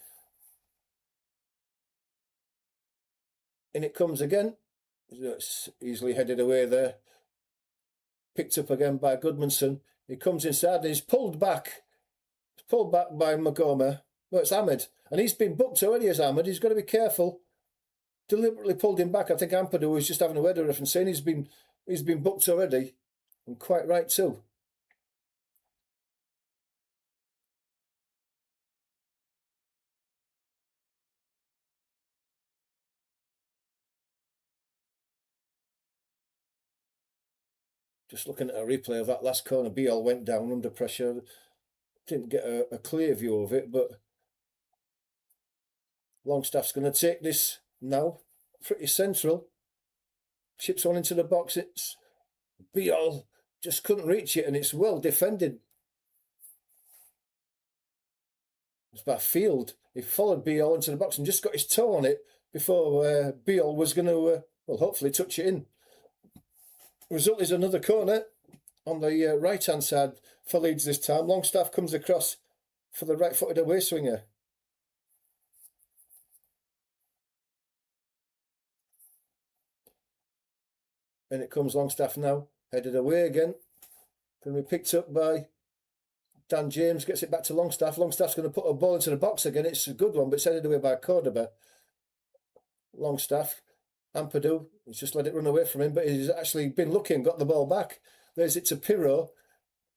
In it comes again. It's easily headed away there. Picked up again by Goodmanson. He comes inside and he's pulled back. He's pulled back by Magoma. Well, it's Ahmed. And he's been booked already as Ahmed. He's got to be careful. Deliberately pulled him back. I think Ampadu was just having a word with him saying he's been booked already. And quite right too. Just looking at a replay of that last corner, Biol went down under pressure. Didn't get a clear view of it, but Longstaff's going to take this now. Pretty central. Chips one into the box. It's Biol. Just couldn't reach it, and it's well defended. It's by Field. He followed Biol into the box and just got his toe on it before Biol was going to, well, hopefully touch it in. Result is another corner on the right-hand side for Leeds this time. Longstaff comes across for the right-footed away swinger. And it comes Longstaff now, headed away again. Going to be picked up by Dan James, gets it back to Longstaff. Longstaff's going to put a ball into the box again. It's a good one, but it's headed away by Cordoba. Longstaff, Ampadu, he's just let it run away from him, but he's actually been looking, got the ball back. There's it to Pirro.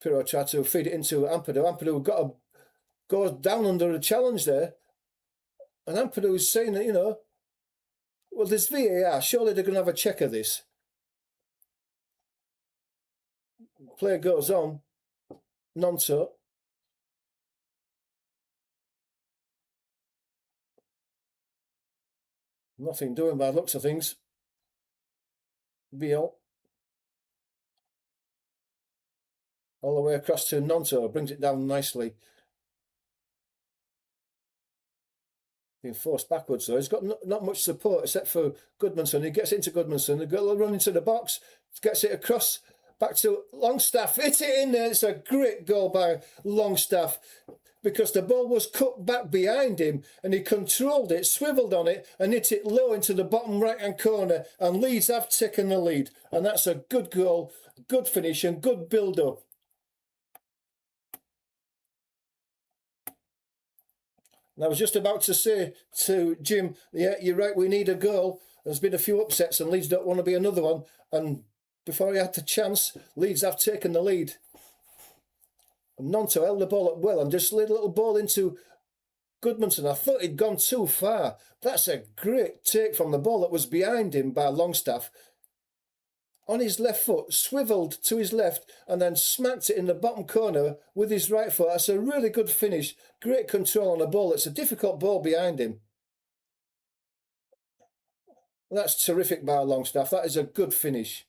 Pirro tried to feed it into Ampadu. Ampadu goes down under a challenge there. And Ampadu is saying that, you know, well, there's VAR. Surely they're going to have a check of this. Play goes on. Nonto. Nothing doing by the looks of things. Biol. All the way across to Nonto. Brings it down nicely. Being forced backwards though. He's got not much support except for Goodmanson. He gets into Goodmanson. The girl will run into the box. Gets it across. Back to Longstaff. Hit it in there. It's a great goal by Longstaff because the ball was cut back behind him and he controlled it, swiveled on it and hit it low into the bottom right-hand corner, and Leeds have taken the lead. And that's a good goal, good finish and good build-up. And I was just about to say to Jim, yeah, you're right, we need a goal. There's been a few upsets and Leeds don't want to be another one. And before he had the chance, Leeds have taken the lead. And Nonto held the ball up well and just slid a little ball into Goodmanson. I thought he'd gone too far. That's a great take from the ball that was behind him by Longstaff. On his left foot, swivelled to his left and then smacked it in the bottom corner with his right foot. That's a really good finish. Great control on the ball. It's a difficult ball behind him. That's terrific by Longstaff. That is a good finish.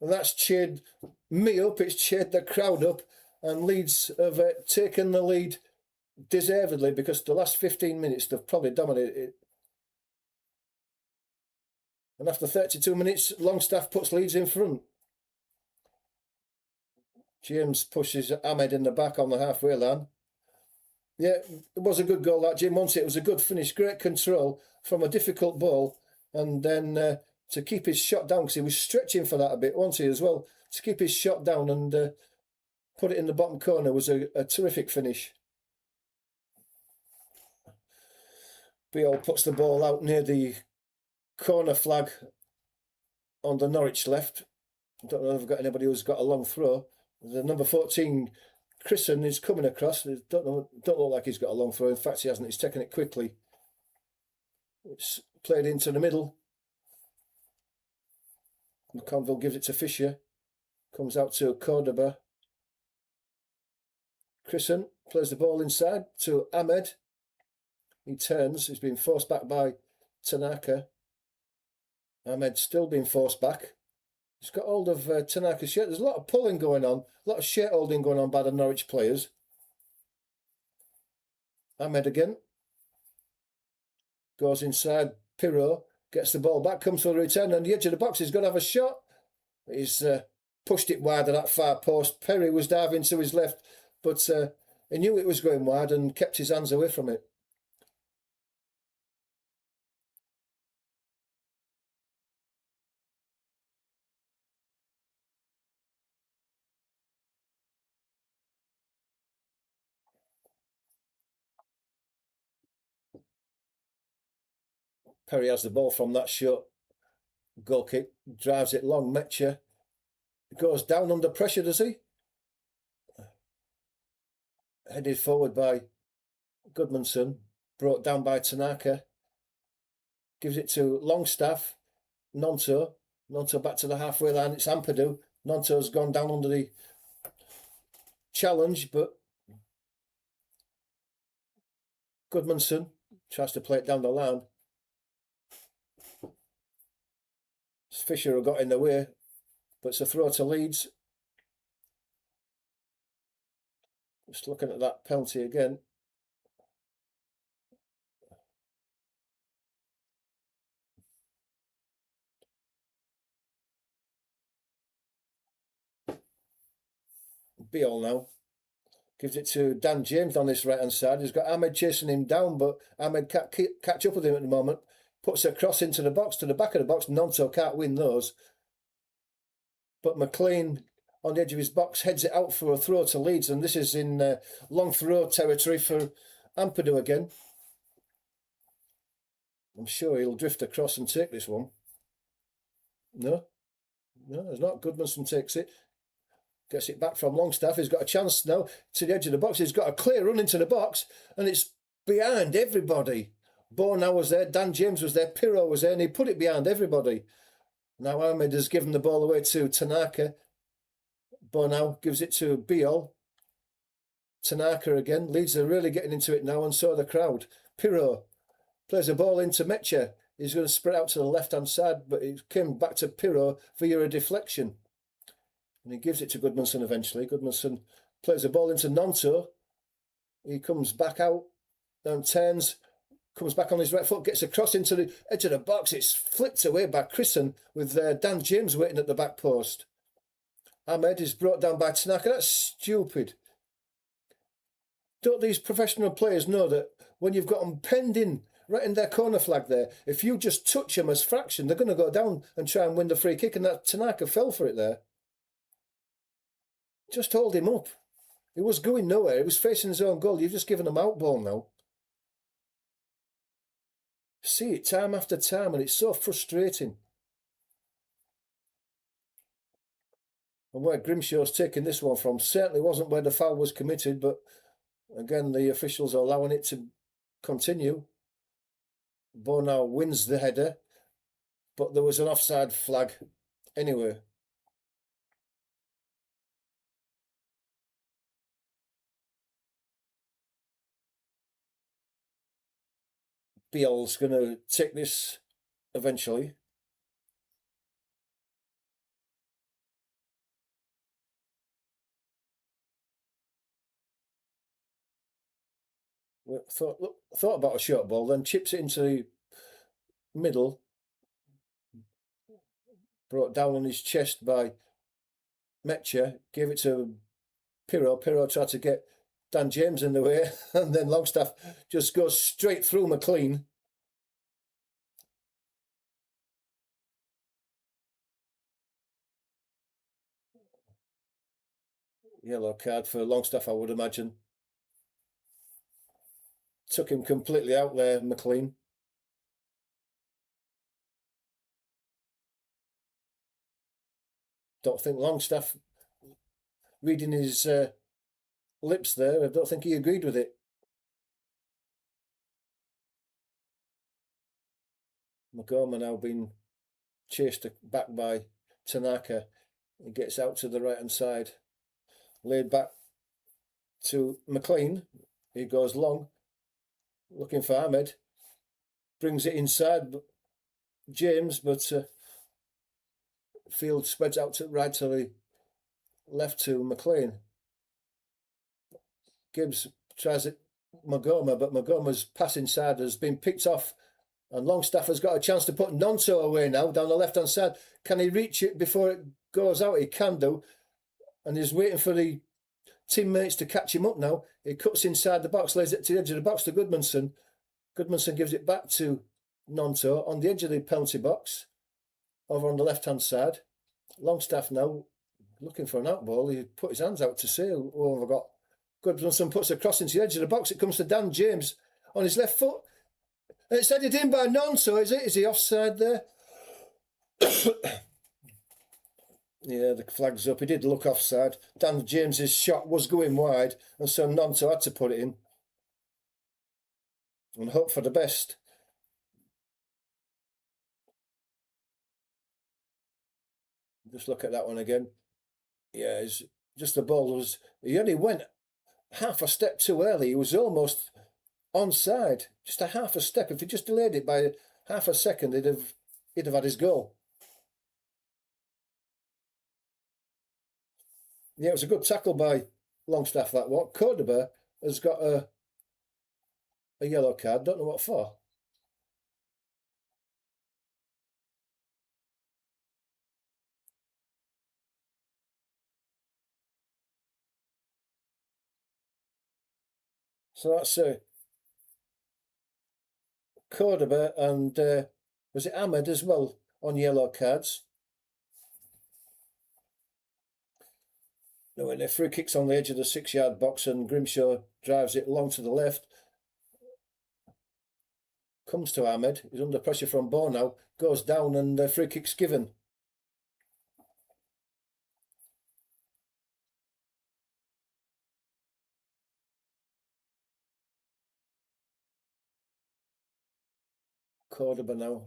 And that's cheered me up, it's cheered the crowd up, and Leeds have taken the lead deservedly because the last 15 minutes they've probably dominated it. And after 32 minutes, Longstaff puts Leeds in front. James pushes Ahmed in the back on the halfway line. Yeah, it was a good goal that Jim wants it. It was a good finish, great control from a difficult ball, and then to keep his shot down because he was stretching for that a bit, wasn't he, as well? To keep his shot down and put it in the bottom corner was a terrific finish. Beale puts the ball out near the corner flag on the Norwich left. I don't know if I've got anybody who's got a long throw. The number 14, Christen, is coming across. Don't look like he's got a long throw. In fact, he hasn't. He's taken it quickly. It's played into the middle. McConville gives it to Fisher. Comes out to Cordoba. Christen plays the ball inside to Ahmed. He turns. He's been forced back by Tanaka. Ahmed still being forced back. He's got hold of Tanaka's shirt. There's a lot of pulling going on. A lot of shirt holding going on by the Norwich players. Ahmed again. Goes inside. Pirro gets the ball back. Comes for the return. On the edge of the box. He's going to have a shot. He's pushed it wide of that far post. Perry was diving to his left. But he knew it was going wide and kept his hands away from it. Perry has the ball from that shot. Goal kick. Drives it long. Metcher goes down under pressure, does he? Headed forward by Goodmanson. Brought down by Tanaka. Gives it to Longstaff. Nonto. Nonto back to the halfway line. It's Ampadu. Nonto's gone down under the challenge, but Goodmanson tries to play it down the line. Fisher got in the way, but it's a throw to Leeds. Just looking at that penalty again. Beale now gives it to Dan James on this right hand side. He's got Ahmed chasing him down, but Ahmed can't catch up with him at the moment. Puts a cross into the box, to the back of the box. Nonto can't win those. But McLean on the edge of his box heads it out for a throw to Leeds, and this is in long throw territory for Ampadu again. I'm sure he'll drift across and take this one. No, there's not. Goodmanson takes it. Gets it back from Longstaff. He's got a chance now to the edge of the box. He's got a clear run into the box, and it's behind everybody. Bornau was there, Dan James was there, Pirro was there, and he put it behind everybody. Now Ahmed has given the ball away to Tanaka. Bornau gives it to Beale. Tanaka again. Leeds are really getting into it now, and so the crowd. Pirro plays a ball into Metcher. He's going to spread out to the left-hand side, but it came back to Pirro via a deflection. And he gives it to Goodmanson eventually. Goodmanson plays a ball into Nonto. He comes back out and turns, comes back on his right foot, gets across into the edge of the box. It's flicked away by Christen with Dan James waiting at the back post. Ahmed is brought down by Tanaka. That's stupid. Don't these professional players know that when you've got them penned in right in their corner flag there, if you just touch them as fraction, they're going to go down and try and win the free kick, and that Tanaka fell for it there. Just hold him up. He was going nowhere. He was facing his own goal. You've just given him out ball now. See it time after time, and it's so frustrating. And where Grimshaw's taking this one from certainly wasn't where the foul was committed, but again, the officials are allowing it to continue. Bornau wins the header, but there was an offside flag anyway. Biel's going to take this eventually. Thought about a short ball, then chips it into the middle, brought down on his chest by Metcher, gave it to Pirro. Pirro tried to get Dan James in the way, and then Longstaff just goes straight through McLean. Yellow card for Longstaff, I would imagine. Took him completely out there, McLean. Don't think Longstaff, reading his lips there, I don't think he agreed with it. Magoma now being chased back by Tanaka. He gets out to the right hand side. Laid back to McLean. He goes long, looking for Ahmed. Brings it inside James, but field spreads out to right to the left to McLean. Gibbs tries it Magoma, but Magoma's pass inside has been picked off, and Longstaff has got a chance to put Nonto away now down the left hand side. Can he reach it before it goes out? He can do, and he's waiting for the teammates to catch him up now. He cuts inside the box, lays it to the edge of the box to Goodmanson. Goodmanson gives it back to Nonto on the edge of the penalty box, over on the left hand side. Longstaff now looking for an out ball. He put his hands out to see who have got. Goodmanson puts a cross into the edge of the box. It comes to Dan James on his left foot. And it's headed in by Nonto, is it? Is he offside there? Yeah, the flag's up. He did look offside. Dan James's shot was going wide, and so Nonto had to put it in. And hope for the best. Just look at that one again. Yeah, it's just the ball was. He only went half a step too early. He was almost onside. Just a half a step. If he just delayed it by half a second, he'd have had his goal. Yeah, it was a good tackle by Longstaff, that one. Cordoba has got a yellow card. Don't know what for. So that's Cordoba and was it Ahmed as well on yellow cards? No, and the free kick's on the edge of the 6-yard box, and Grimshaw drives it long to the left. Comes to Ahmed. He's under pressure from Bo now. Goes down, and the free kick's given. Cordoba now.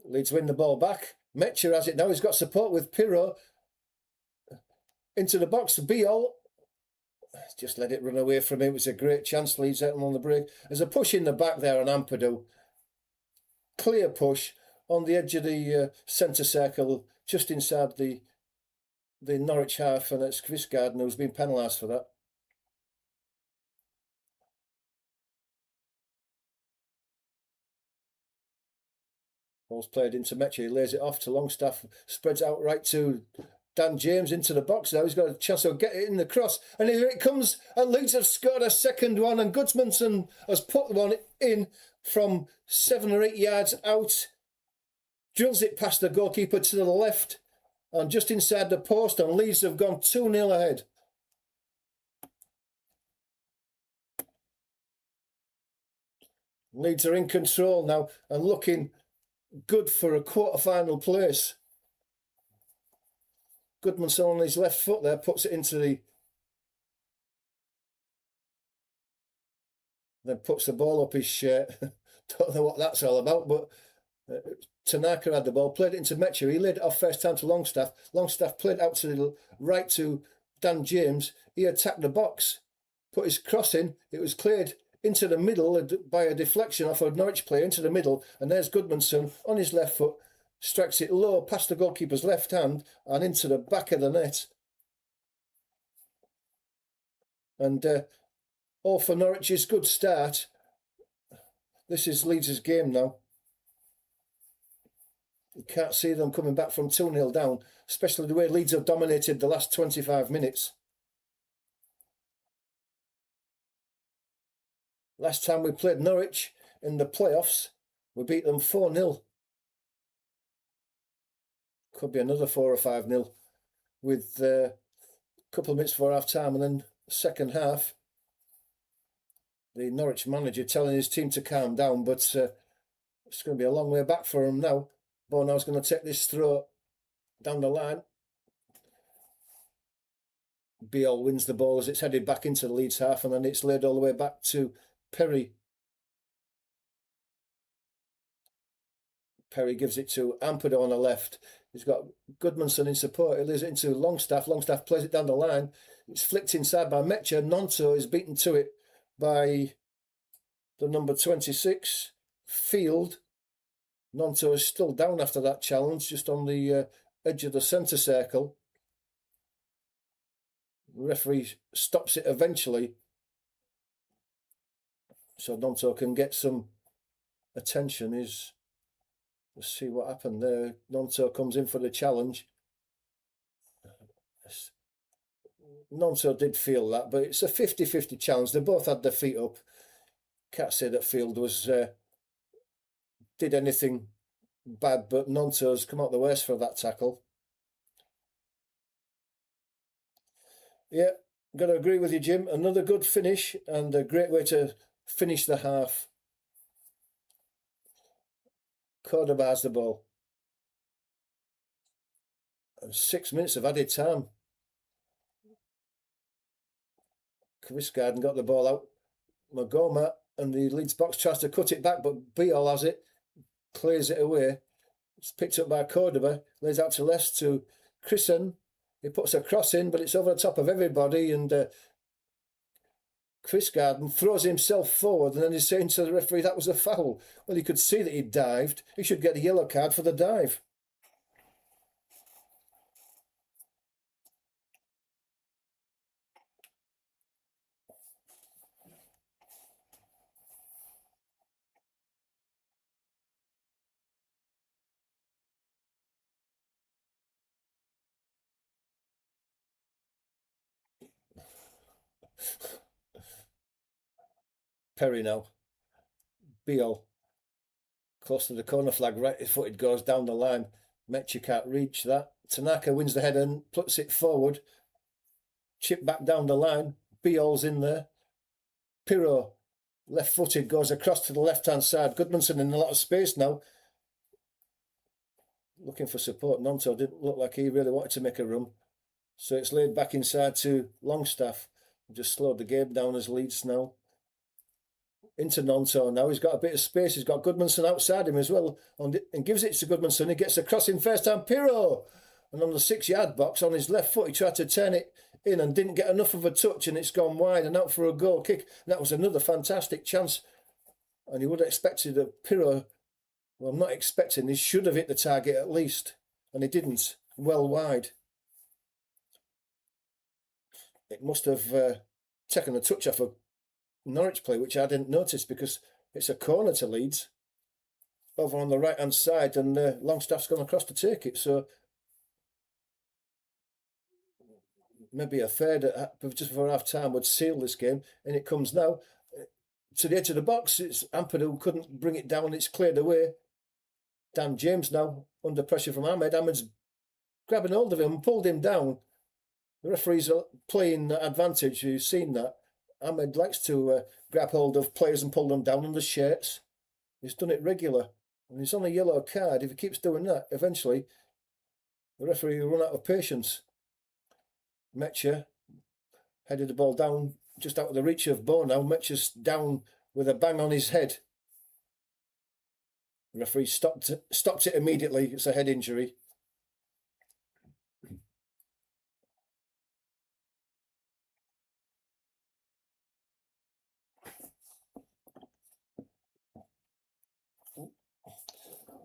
Leeds win the ball back. Metcher has it now. He's got support with Pirro. Into the box. Biol just let it run away from him. It was a great chance. Leeds out on the break. There's a push in the back there on Ampadu. Clear push on the edge of the centre circle, just inside the Norwich half, and it's Chris Gardner who's been penalised for that. Ball's played into Metcher. He lays it off to Longstaff. Spreads out right to Dan James into the box now. He's got a chance to get it in the cross. And here it comes. And Leeds have scored a second one. And Goodmanson has put one in from 7 or 8 yards out. Drills it past the goalkeeper to the left. And just inside the post. And Leeds have gone 2-0 ahead. Leeds are in control now and looking good for a quarter-final place. Goodmanson on his left foot there puts it into the... Then puts the ball up his shirt. Don't know what that's all about, but Tanaka had the ball, played it into Metcher. He laid it off first time to Longstaff. Longstaff played it out to the right to Dan James, he attacked the box, put his cross in, it was cleared into the middle by a deflection off a Norwich player into the middle, and there's Goodmanson on his left foot, strikes it low past the goalkeeper's left hand and into the back of the net. And all for Norwich's good start. This is Leeds' game now. You can't see them coming back from 2-0 down, especially the way Leeds have dominated the last 25 minutes. Last time we played Norwich in the playoffs, we beat them 4-0. Could be another 4 or 5-0 with a couple of minutes before half time, and then second half, the Norwich manager telling his team to calm down, but it's going to be a long way back for him now. Bono's going to take this throw down the line. Biol wins the ball as it's headed back into the Leeds half, and then it's laid all the way back to Perry. Perry gives it to Ampadu on the left. He's got Goodmanson in support. He leaves it into Longstaff. Longstaff plays it down the line. It's flicked inside by Metcher. Nonto is beaten to it by the number 26, Field. Nonto is still down after that challenge, just on the edge of the centre circle. The referee stops it eventually, so Nonto can get some attention. Let's see what happened there. Nonto comes in for the challenge. Nonto did feel that, but it's a 50-50 challenge. They both had their feet up. Can't say that Field did anything bad, but Nonto's come out the worst for that tackle. Yeah, got to agree with you, Jim. Another good finish and a great way to finish the half. Cordoba has the ball. And 6 minutes of added time. Quisgarden got the ball out. Magoma and the Leeds box tries to cut it back, but Biol has it. Clears it away. It's picked up by Cordoba. Lays out to left to Chrisen. He puts a cross in, but it's over the top of everybody, and Quisgarden throws himself forward, and then he's saying to the referee that was a foul. Well, he could see that he dived. He should get a yellow card for the dive. Perry now. Biol. Close to the corner flag, right footed, goes down the line. Metcher can't reach that. Tanaka wins the header and puts it forward. Chip back down the line. Biol's in there. Pirro, left footed, goes across to the left hand side. Goodmanson in a lot of space now. Looking for support. Nonto didn't look like he really wanted to make a run. So it's laid back inside to Longstaff. Just slowed the game down as Leeds now. Into Nonto now. He's got a bit of space. He's got Goodmanson outside him as well. And gives it to Goodmanson. He gets a cross in first time. Pirro! And on the 6-yard box on his left foot, he tried to turn it in and didn't get enough of a touch, and it's gone wide and out for a goal kick. And that was another fantastic chance. And you would have expected that Pirro, well, I'm not expecting, he should have hit the target at least. And he didn't. Well wide. It must have taken a touch off a Norwich play, which I didn't notice because it's a corner to Leeds over on the right hand side, and Longstaff's gone across to take it. So maybe a third just before half time would seal this game, and it comes now to the edge of the box. It's Ampadu couldn't bring it down. It's cleared away. Dan James now under pressure from Ahmed. Ahmed's grabbing hold of him and pulled him down. The referees are playing advantage. You've seen that. Ahmed likes to grab hold of players and pull them down on the shirts. He's done it regular. And he's on a yellow card. If he keeps doing that, eventually the referee will run out of patience. Metcher headed the ball down just out of the reach of Bono. Metcher's down with a bang on his head. The referee stopped it immediately. It's a head injury.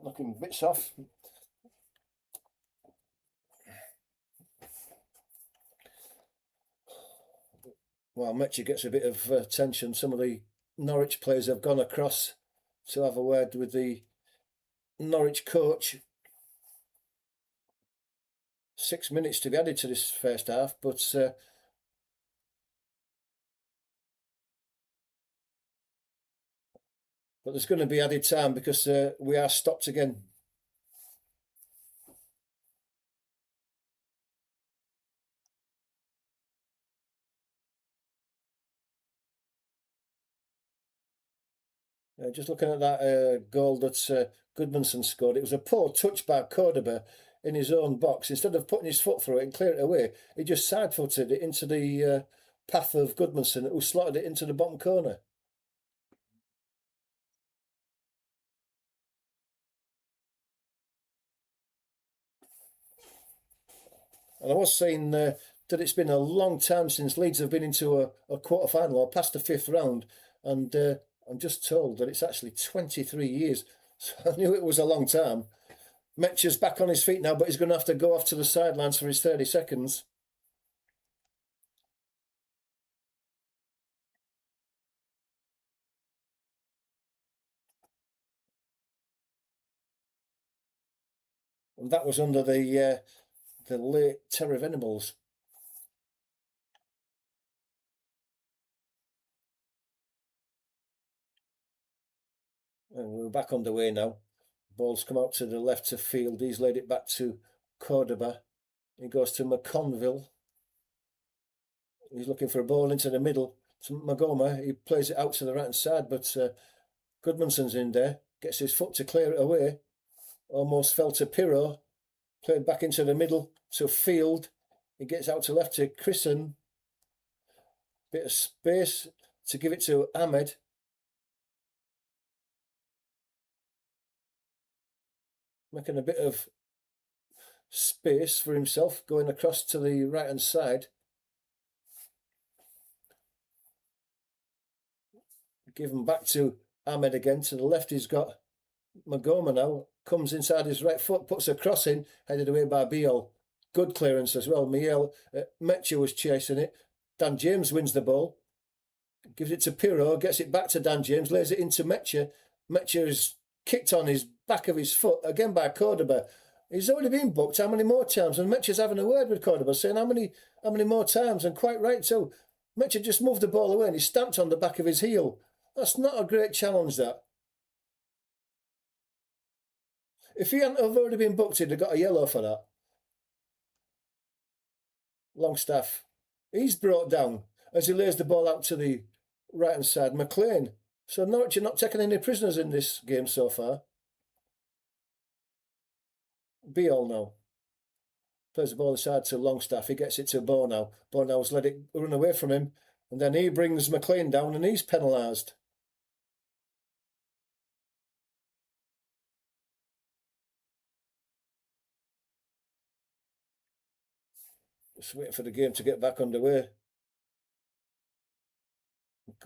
knocking bits off. Well, Metchie gets a bit of attention. Some of the Norwich players have gone across to have a word with the Norwich coach. 6 minutes to be added to this first half, but there's going to be added time because we are stopped again. Just looking at that goal that Goodmanson scored, it was a poor touch by Cordoba in his own box. Instead of putting his foot through it and clear it away, he just side-footed it into the path of Goodmanson, who slotted it into the bottom corner. And I was saying that it's been a long time since Leeds have been into a quarter-final or past the fifth round, and I'm just told that it's actually 23 years. So I knew it was a long time. Metch's back on his feet now, but he's going to have to go off to the sidelines for his 30 seconds. And that was under the late Terry Venables. And we're back underway now. Ball's come out to the left of field. He's laid it back to Cordoba. He goes to McConville. He's looking for a ball into the middle. To Magoma. He plays it out to the right hand side, but Goodmanson's in there. Gets his foot to clear it away. Almost fell to Pirro. Played back into the middle to Field. He gets out to left to Christen. Bit of space to give it to Ahmed. Making a bit of space for himself, going across to the right hand side. Give him back to Ahmed again. To the left, he's got Magoma now. Comes inside his right foot, puts a cross in, headed away by Biol. Good clearance as well. Metchie was chasing it. Dan James wins the ball. Gives it to Pirro, gets it back to Dan James, lays it into Metchie. Metchie is kicked on his back of his foot again by Cordoba. He's already been booked. How many more times? And Metchie's having a word with Cordoba, saying how many more times? And quite right too. Metchie just moved the ball away and he stamped on the back of his heel. That's not a great challenge, that. If he hadn't have already been booked, he'd have got a yellow for that. Longstaff. He's brought down as he lays the ball out to the right-hand side. McLean. So Norwich are not taking any prisoners in this game so far. Biol now. Plays the ball aside to Longstaff. He gets it to Bournow. Bournow's let it run away from him. And then he brings McLean down and he's penalised. Just waiting for the game to get back underway.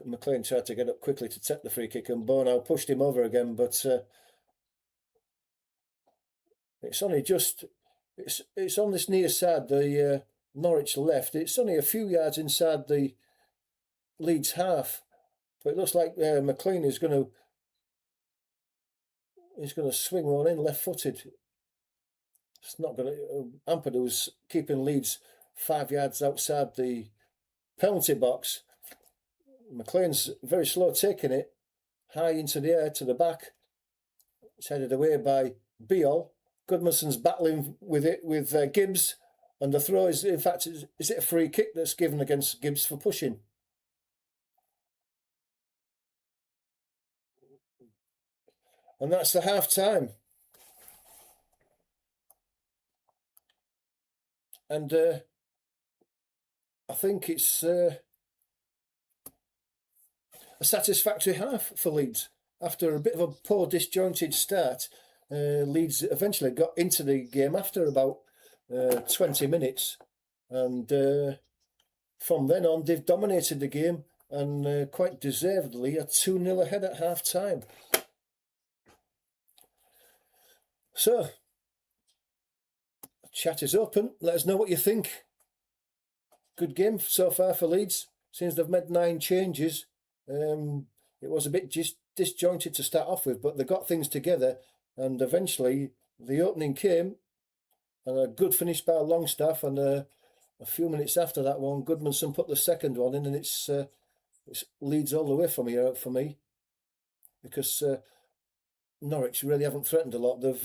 McLean tried to get up quickly to take the free kick and Bournow pushed him over again, but it's only just... It's on this near side, the Norwich left. It's only a few yards inside the Leeds half. But it looks like McLean is going to swing one in left-footed. It's not going to... Ampadu keeping Leeds 5 yards outside the penalty box. McLean's very slow taking it high into the air to the back. It's headed away by Biol. Goodmanson's battling with it with Gibbs, and the throw is, in fact, is it a free kick that's given against Gibbs for pushing? And that's the half time. And I think it's a satisfactory half for Leeds. After a bit of a poor disjointed start, Leeds eventually got into the game after about 20 minutes. And from then on, they've dominated the game and quite deservedly are 2-0 ahead at half time. So, chat is open. Let us know what you think. Good game so far for Leeds. Since they've made 9 changes, it was a bit just disjointed to start off with, but they got things together, and eventually the opening came, and a good finish by Longstaff, and a few minutes after that one, Goodmanson put the second one in, and it's Leeds all the way from here for me, because Norwich really haven't threatened a lot. They've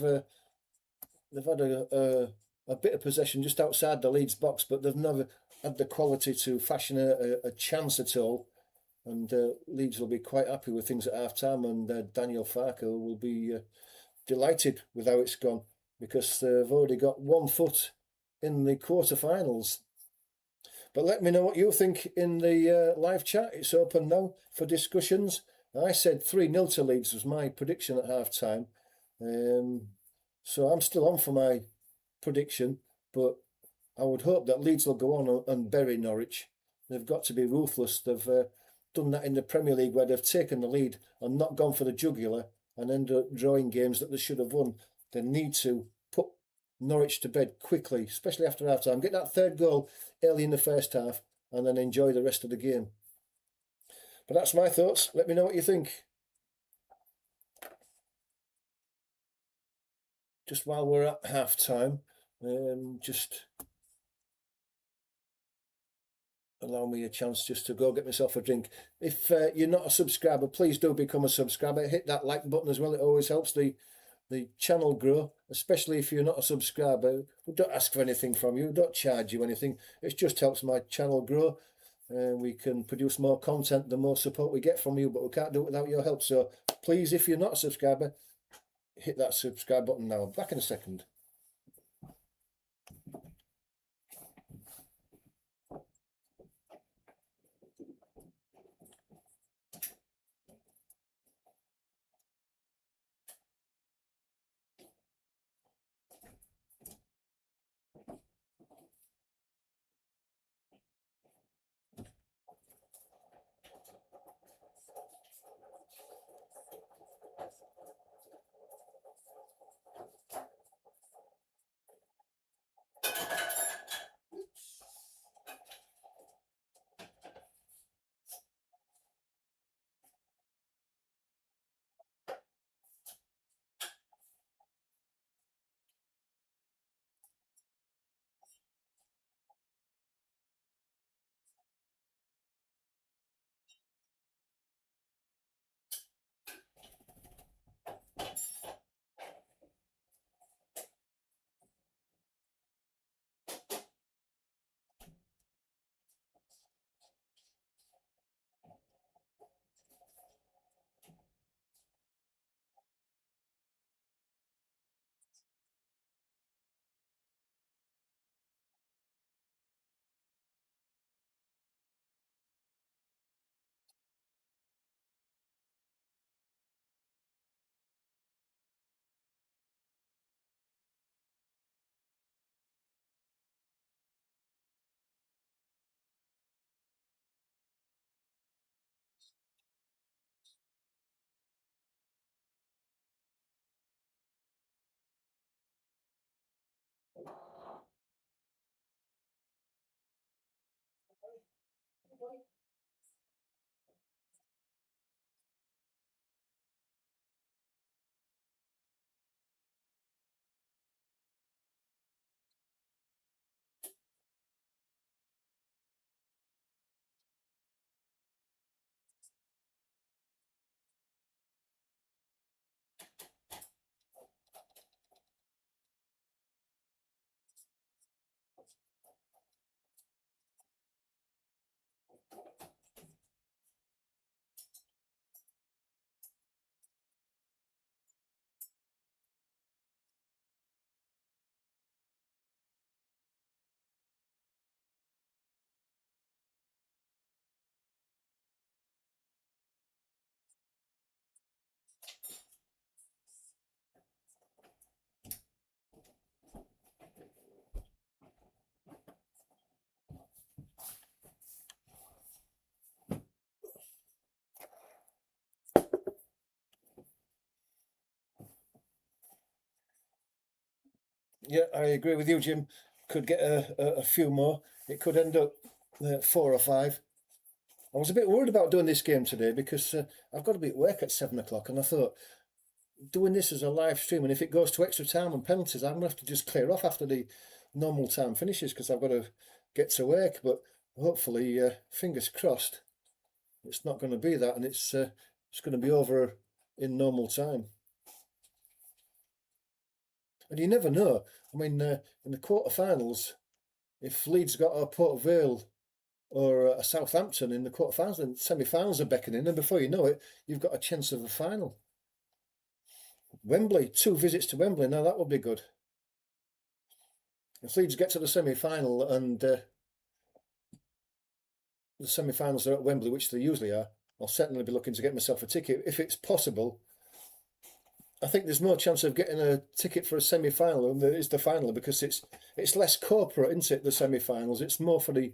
had a bit of possession just outside the Leeds box, but they've never had the quality to fashion a chance at all. And Leeds will be quite happy with things at half time, and Daniel Farker will be delighted with how it's gone, because they've already got 1 foot in the quarterfinals. But let me know what you think in the live chat. It's open now for discussions. I said 3-0 to Leeds was my prediction at half time. So I'm still on for my prediction, but I would hope that Leeds will go on and bury Norwich. They've got to be ruthless. They've done that in the Premier League, where they've taken the lead and not gone for the jugular and ended up drawing games that they should have won. They need to put Norwich to bed quickly, especially after half time. Get that 3rd goal early in the first half and then enjoy the rest of the game. But that's my thoughts. Let me know what you think. Just while we're at half time, just allow me a chance just to go get myself a drink. If you're not a subscriber, please do become a subscriber. Hit that like button as well. It always helps the channel grow, especially if you're not a subscriber. We don't ask for anything from you. We don't charge you anything. It just helps my channel grow. We can produce more content the more support we get from you, but we can't do it without your help. So please, if you're not a subscriber, hit that subscribe button now. Back in a second. Yeah, I agree with you, Jim. Could get a few more. It could end up 4 or 5. I was a bit worried about doing this game today because I've got to be at work at 7 o'clock, and I thought doing this as a live stream, and if it goes to extra time and penalties, I'm gonna have to just clear off after the normal time finishes because I've got to get to work. But hopefully, fingers crossed, it's not going to be that, and it's going to be over in normal time. And you never know. I mean, in the quarterfinals, if Leeds got a Port Vale or a Southampton in the quarterfinals, and semi-finals are beckoning, and before you know it, you've got a chance of a final. Wembley, 2 visits to Wembley. Now that would be good. If Leeds get to the semi-final and the semi-finals are at Wembley, which they usually are, I'll certainly be looking to get myself a ticket if it's possible. I think there's more chance of getting a ticket for a semi-final than there is the final because it's less corporate, isn't it? The semi-finals, it's more for the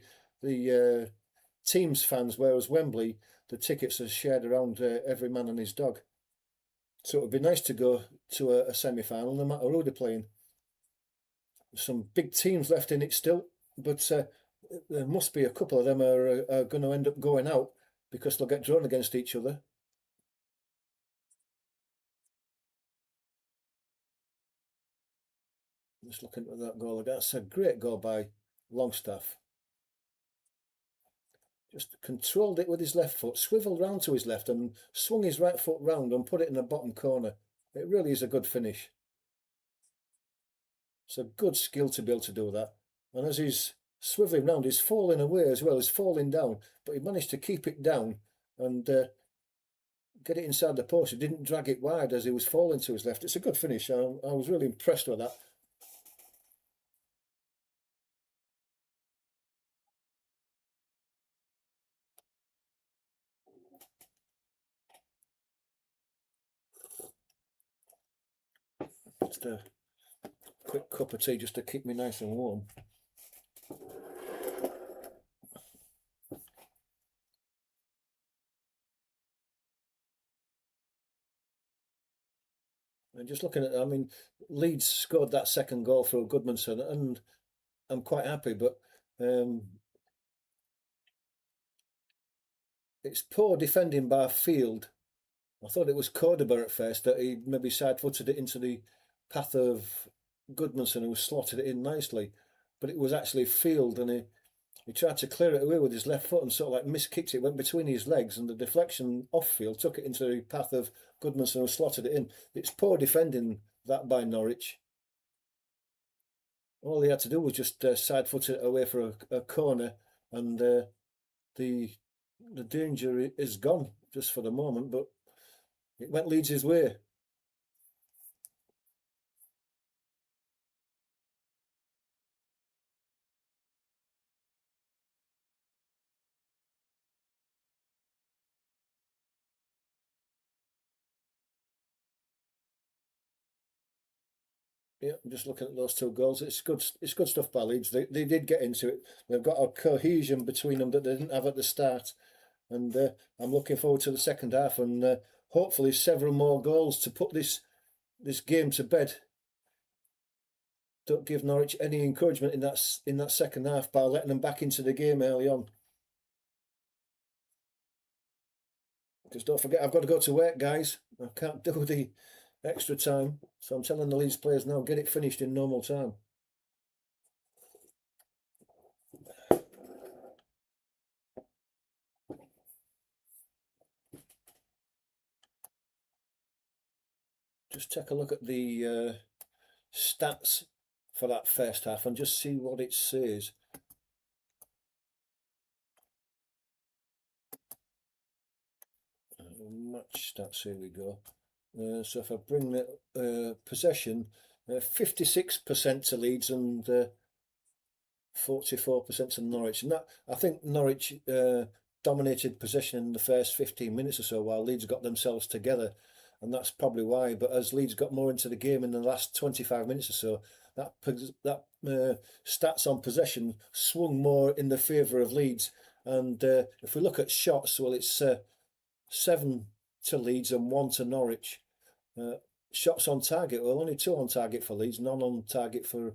teams fans, whereas Wembley, the tickets are shared around every man and his dog. So it would be nice to go to a semi-final, no matter who they're playing. There's some big teams left in it still, but there must be a couple of them are going to end up going out because they'll get drawn against each other. Just looking at that goal, that's a great goal by Longstaff. Just controlled it with his left foot, swiveled round to his left and swung his right foot round and put it in the bottom corner. It really is a good finish. It's a good skill to be able to do that. And as he's swivelling round, he's falling away as well as falling down, but he managed to keep it down and get it inside the post. He didn't drag it wide as he was falling to his left. It's a good finish. I was really impressed with that. Just a quick cup of tea just to keep me nice and warm. And just looking at, I mean, Leeds scored that second goal through Goodmanson, and I'm quite happy, but it's poor defending by Field. I thought it was Cordoba at first that he maybe side-footed it into the path of Goodmanson, who slotted it in nicely, but it was actually Field, and he tried to clear it away with his left foot and sort of like miskicked it, went between his legs, and the deflection off field took it into the path of Goodmanson, who slotted it in. It's poor defending that by Norwich. All he had to do was just side foot it away for a corner, and the danger is gone just for the moment, but it went Leeds' way. Yeah, I'm just looking at those 2 goals. It's good. It's good stuff by Leeds. They did get into it. They've got a cohesion between them that they didn't have at the start, and I'm looking forward to the second half and hopefully several more goals to put this game to bed. Don't give Norwich any encouragement in that second half by letting them back into the game early on. Because don't forget, I've got to go to work, guys. I can't do the extra time, so I'm telling the Leeds players now, get it finished in normal time. Just take a look at the stats for that first half and just see what it says. Match stats, here we go. So if I bring the possession, 56% to Leeds and 44% to Norwich. And that, I think Norwich dominated possession in the first 15 minutes or so while Leeds got themselves together. And that's probably why. But as Leeds got more into the game in the last 25 minutes or so, that stats on possession swung more in the favour of Leeds. And if we look at shots, well, it's 7 to Leeds and 1 to Norwich. shots on target. Well, only 2 on target for Leeds, none on target for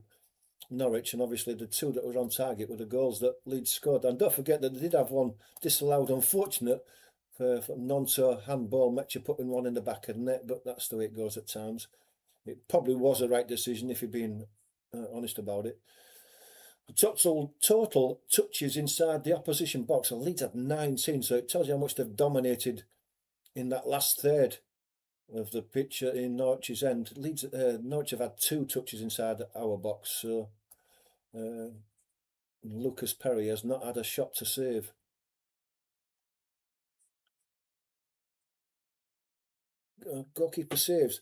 Norwich, and obviously the 2 that were on target were the goals that Leeds scored. And don't forget that they did have one disallowed, unfortunate, for Nonto handball. Metcha putting one in the back of the net, but that's the way it goes at times. It probably was a right decision if you're being honest about it. The total touches inside the opposition box, and Leeds had 19, so it tells you how much they've dominated in that last third of the pitch in Norwich's end. Norwich have had 2 touches inside our box, so Lucas Perry has not had a shot to save. Goalkeeper saves.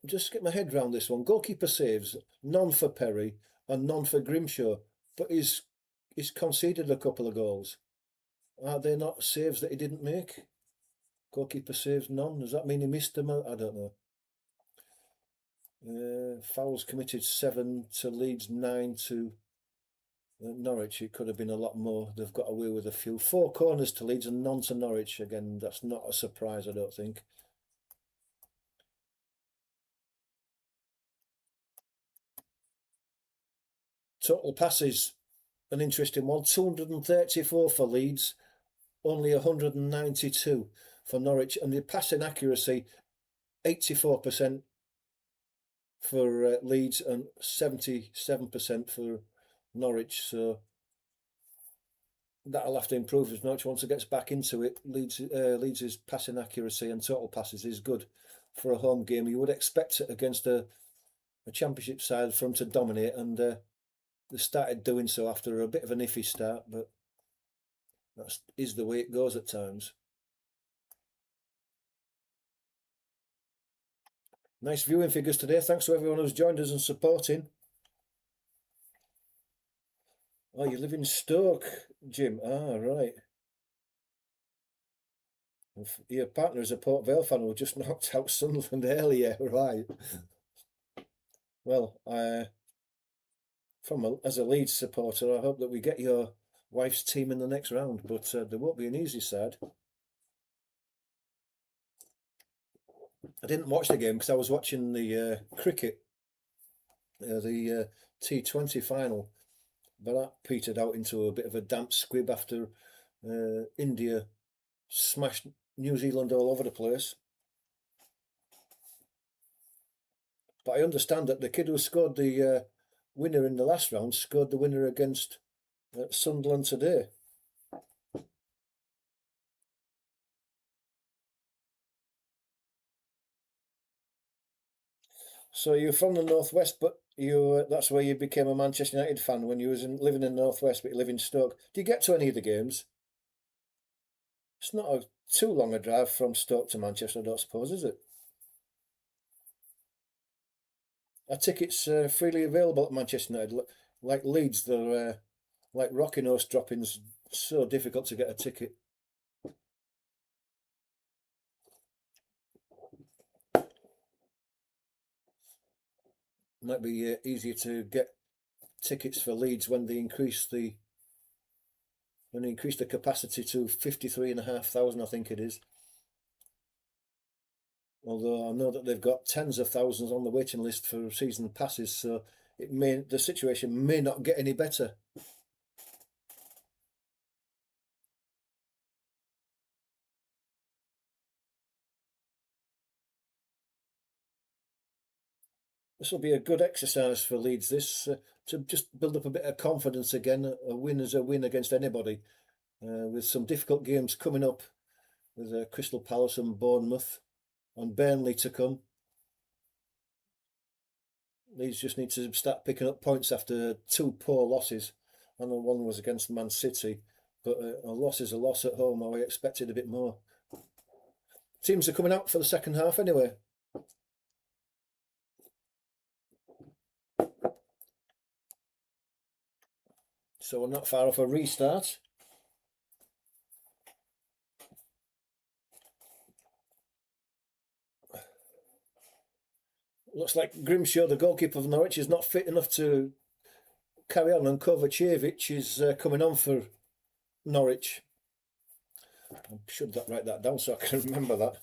Just get my head round this one. Goalkeeper saves, none for Perry and none for Grimshaw, but he's conceded a couple of goals. Are they not saves that he didn't make? Goalkeeper saves, none. Does that mean he missed them? I don't know. Fouls committed 7 to Leeds, 9 to Norwich. It could have been a lot more. They've got away with a few. 4 corners to Leeds and none to Norwich. Again, that's not a surprise, I don't think. Total passes, an interesting one. 234 for Leeds, only 192 for Norwich. And the passing accuracy, 84% for Leeds and 77% for Norwich. So that'll have to improve as Norwich once it gets back into it. Leeds' passing accuracy and total passes is good for a home game. You would expect it against a championship side for them to dominate, and they started doing so after a bit of an iffy start, but that is the way it goes at times. Nice viewing figures today. Thanks to everyone who's joined us and supporting. Oh, you live in Stoke, Jim. Ah, right. Your partner is a Port Vale fan who just knocked out Sunderland earlier, right? Well, as a Leeds supporter, I hope that we get your wife's team in the next round, but there won't be an easy side. I didn't watch the game because I was watching the cricket, the T20 final, but that petered out into a bit of a damp squib after India smashed New Zealand all over the place. But I understand that the kid who scored the winner in the last round scored the winner against Sunderland today. So you're from the Northwest, but that's where you became a Manchester United fan when you was living in the Northwest, but you live in Stoke. Do you get to any of the games? It's not too long a drive from Stoke to Manchester, I don't suppose, is it? Are tickets freely available at Manchester United? Like Leeds, they're like rocking horse droppings, so difficult to get a ticket. Might be easier to get tickets for Leeds when they increase the capacity to 53,500, I think it is. Although I know that they've got tens of thousands on the waiting list for season passes, so the situation may not get any better. This will be a good exercise for Leeds, this, to just build up a bit of confidence again. A win is a win against anybody, with some difficult games coming up with Crystal Palace and Bournemouth and Burnley to come. Leeds just need to start picking up points after 2 poor losses. I know one was against Man City, but a loss is a loss at home. I expected a bit more. Teams are coming out for the second half anyway. So we're not far off a restart. Looks like Grimshaw, the goalkeeper of Norwich, is not fit enough to carry on, and Kovacevic is coming on for Norwich. I should write that down so I can remember that.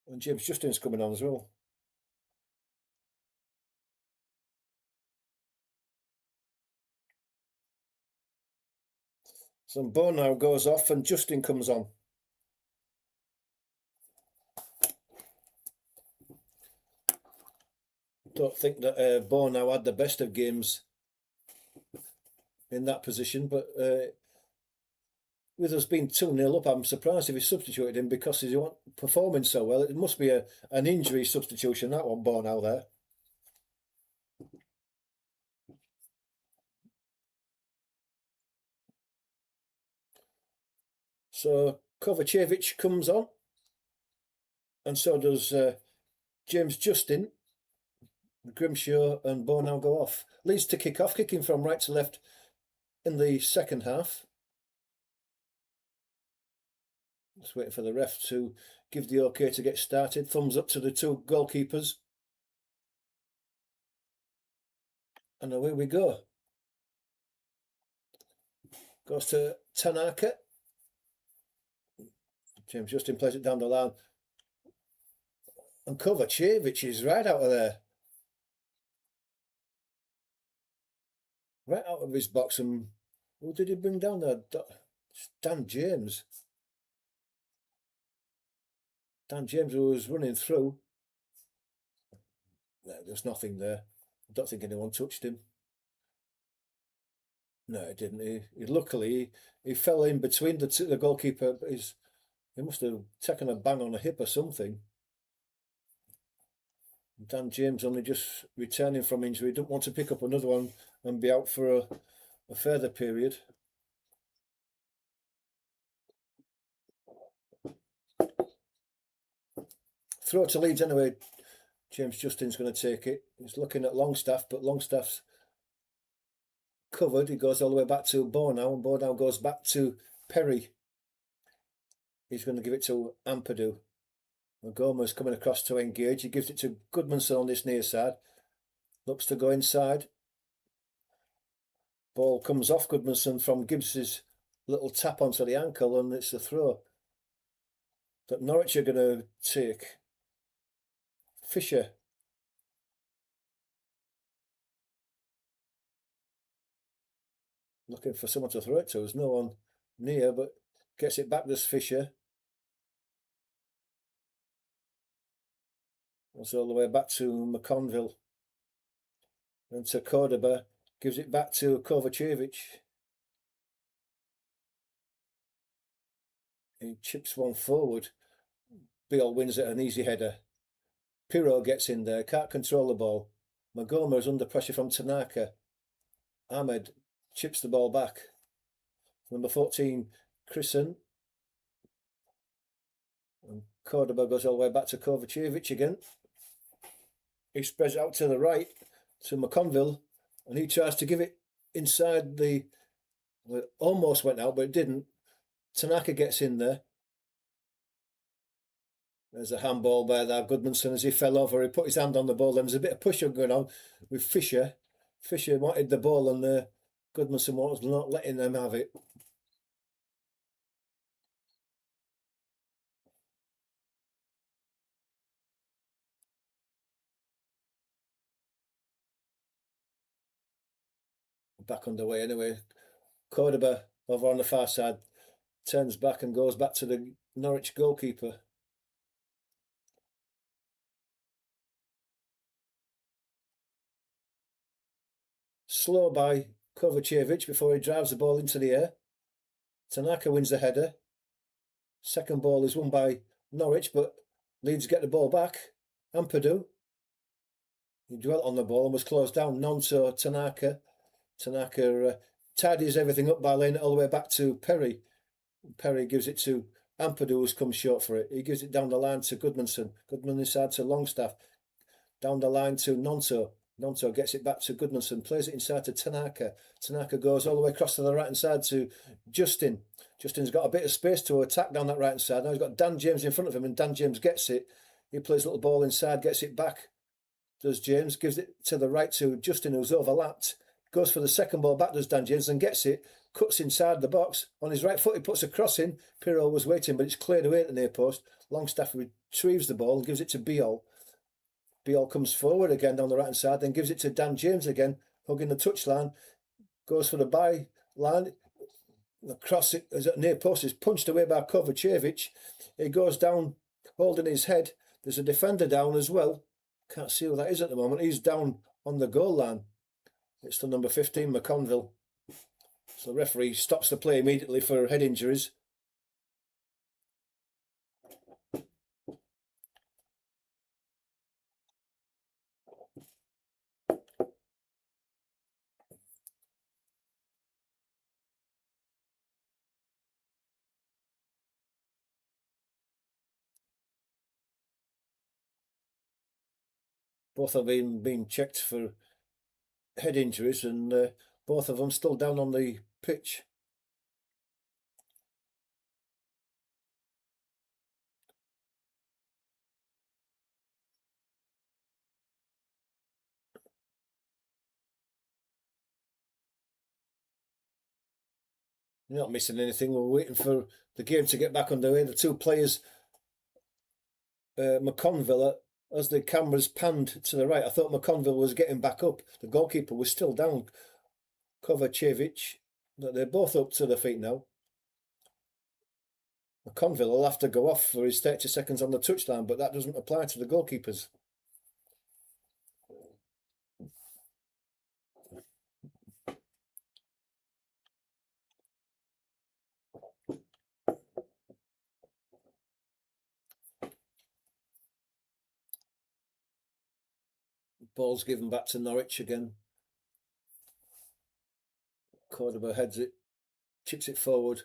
And James Justin's coming on as well. So Bourne now goes off and Justin comes on. Don't think that Bourne now had the best of games in that position, but with us being 2-0 up, I'm surprised if he substituted him because he's not performing so well. It must be an injury substitution, that one, Bourne out there. So Kovacevic comes on, and so does James Justin. Grimshaw and Bourne now go off. Leeds to kick off, kicking from right to left in the second half. Just waiting for the ref to give the okay to get started. Thumbs up to the two goalkeepers. And away we go. Goes to Tanaka. James Justin plays it down the line. And Kovacevic is right out of there. Right out of his box. And who did he bring down there? Dan James. Dan James, who was running through. No, there's nothing there. I don't think anyone touched him. No, it didn't. Luckily, he fell in between the goalkeeper. But he must have taken a bang on the hip or something. Dan James only just returning from injury. Don't want to pick up another one and be out for a further period. Throw to Leeds anyway. James Justin's going to take it. He's looking at Longstaff, but Longstaff's covered. He goes all the way back to Bourne now, and Bourne now goes back to Perry. He's going to give it to Ampadu. And Gomer's coming across to engage. He gives it to Goodmanson on this near side. Looks to go inside. Ball comes off Goodmanson from Gibbs's little tap onto the ankle, and it's a throw that Norwich are going to take. Fisher. Looking for someone to throw it to. There's no one near, but gets it back. There's Fisher. It's all the way back to McConville. And to Cordoba. Gives it back to Kovacevic. He chips one forward. Beale wins it, an easy header. Pirro gets in there, can't control the ball. Magoma is under pressure from Tanaka. Ahmed chips the ball back. Number 14, Chrisen. And Cordoba goes all the way back to Kovacevic again. He spreads out to the right to McConville, and he tries to give it inside the... Well, it almost went out, but it didn't. Tanaka gets in there. There's a handball by there. Goodmanson, as he fell over, he put his hand on the ball. There was a bit of push-up going on with Fisher. Fisher wanted the ball, and Goodmanson was not letting them have it. Back underway anyway. Cordoba over on the far side turns back and goes back to the Norwich goalkeeper. Slow by Kovacevic before he drives the ball into the air. Tanaka wins the header. Second ball is won by Norwich, but Leeds get the ball back. Ampadu. He dwelt on the ball and was closed down. Nonso Tanaka. Tanaka tidies everything up by laying it all the way back to Perry. Perry gives it to Ampadu, who's come short for it. He gives it down the line to Goodmanson. Goodman inside to Longstaff. Down the line to Nonso. Nonto gets it back to Goodmanson, plays it inside to Tanaka. Tanaka goes all the way across to the right-hand side to Justin. Justin's got a bit of space to attack down that right-hand side. Now he's got Dan James in front of him, and Dan James gets it. He plays a little ball inside, gets it back. Does James, gives it to the right to Justin, who's overlapped. Goes for the second ball back, does Dan James, and gets it. Cuts inside the box. On his right foot, he puts a cross in. Pirro was waiting, but it's cleared away at the near post. Longstaff retrieves the ball and gives it to Biol. Biol comes forward again down the right hand side, then gives it to Dan James again, hugging the touchline, goes for the byline. The cross is at near post is punched away by Kovacevic. He goes down holding his head. There's a defender down as well. Can't see who that is at the moment. He's down on the goal line. It's the number 15, McConville. So the referee stops the play immediately for head injuries. Both have been checked for head injuries, and both of them still down on the pitch. You're not missing anything. We're waiting for the game to get back underway. The two players, McConville, as the cameras panned to the right, I thought McConville was getting back up. The goalkeeper was still down, Kovacevic. They're both up to their feet now. McConville will have to go off for his 30 seconds on the touchline, but that doesn't apply to the goalkeepers. Ball's given back to Norwich again. Cordoba heads it, chips it forward.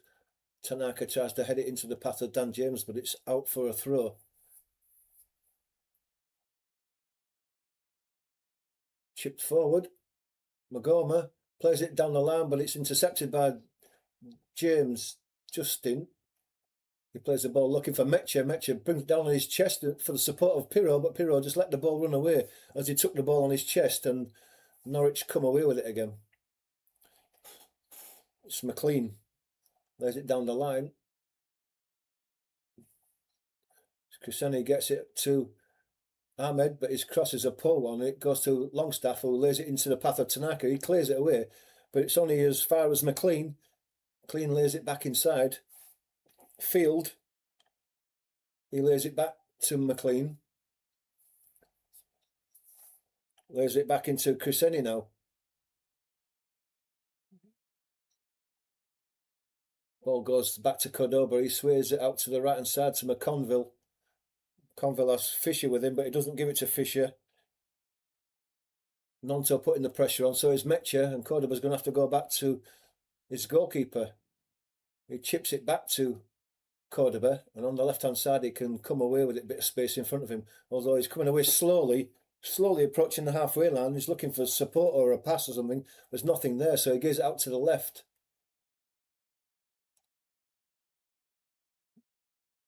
Tanaka tries to head it into the path of Dan James, but it's out for a throw. Chipped forward. Magoma plays it down the line, but it's intercepted by James Justin. He plays the ball looking for Mecha. Mecha brings it down on his chest for the support of Pirro, but Pirro just let the ball run away as he took the ball on his chest, and Norwich come away with it again. It's McLean. Lays it down the line. Cresceni gets it to Ahmed, but his cross is a pole on it. Goes to Longstaff, who lays it into the path of Tanaka. He clears it away, but it's only as far as McLean. McLean lays it back inside. Field. He lays it back to McLean. Lays it back into Cresceni now. Ball goes back to Cordoba. He sways it out to the right hand side to McConville. McConville has Fisher with him, but he doesn't give it to Fisher. Nonto putting the pressure on, so is Mecha, and Cordoba's going to have to go back to his goalkeeper. He chips it back to Cordoba, and on the left-hand side he can come away with a bit of space in front of him, although he's coming away slowly approaching the halfway line. He's looking for support or a pass or something. There's nothing there, so he gives it out to the left.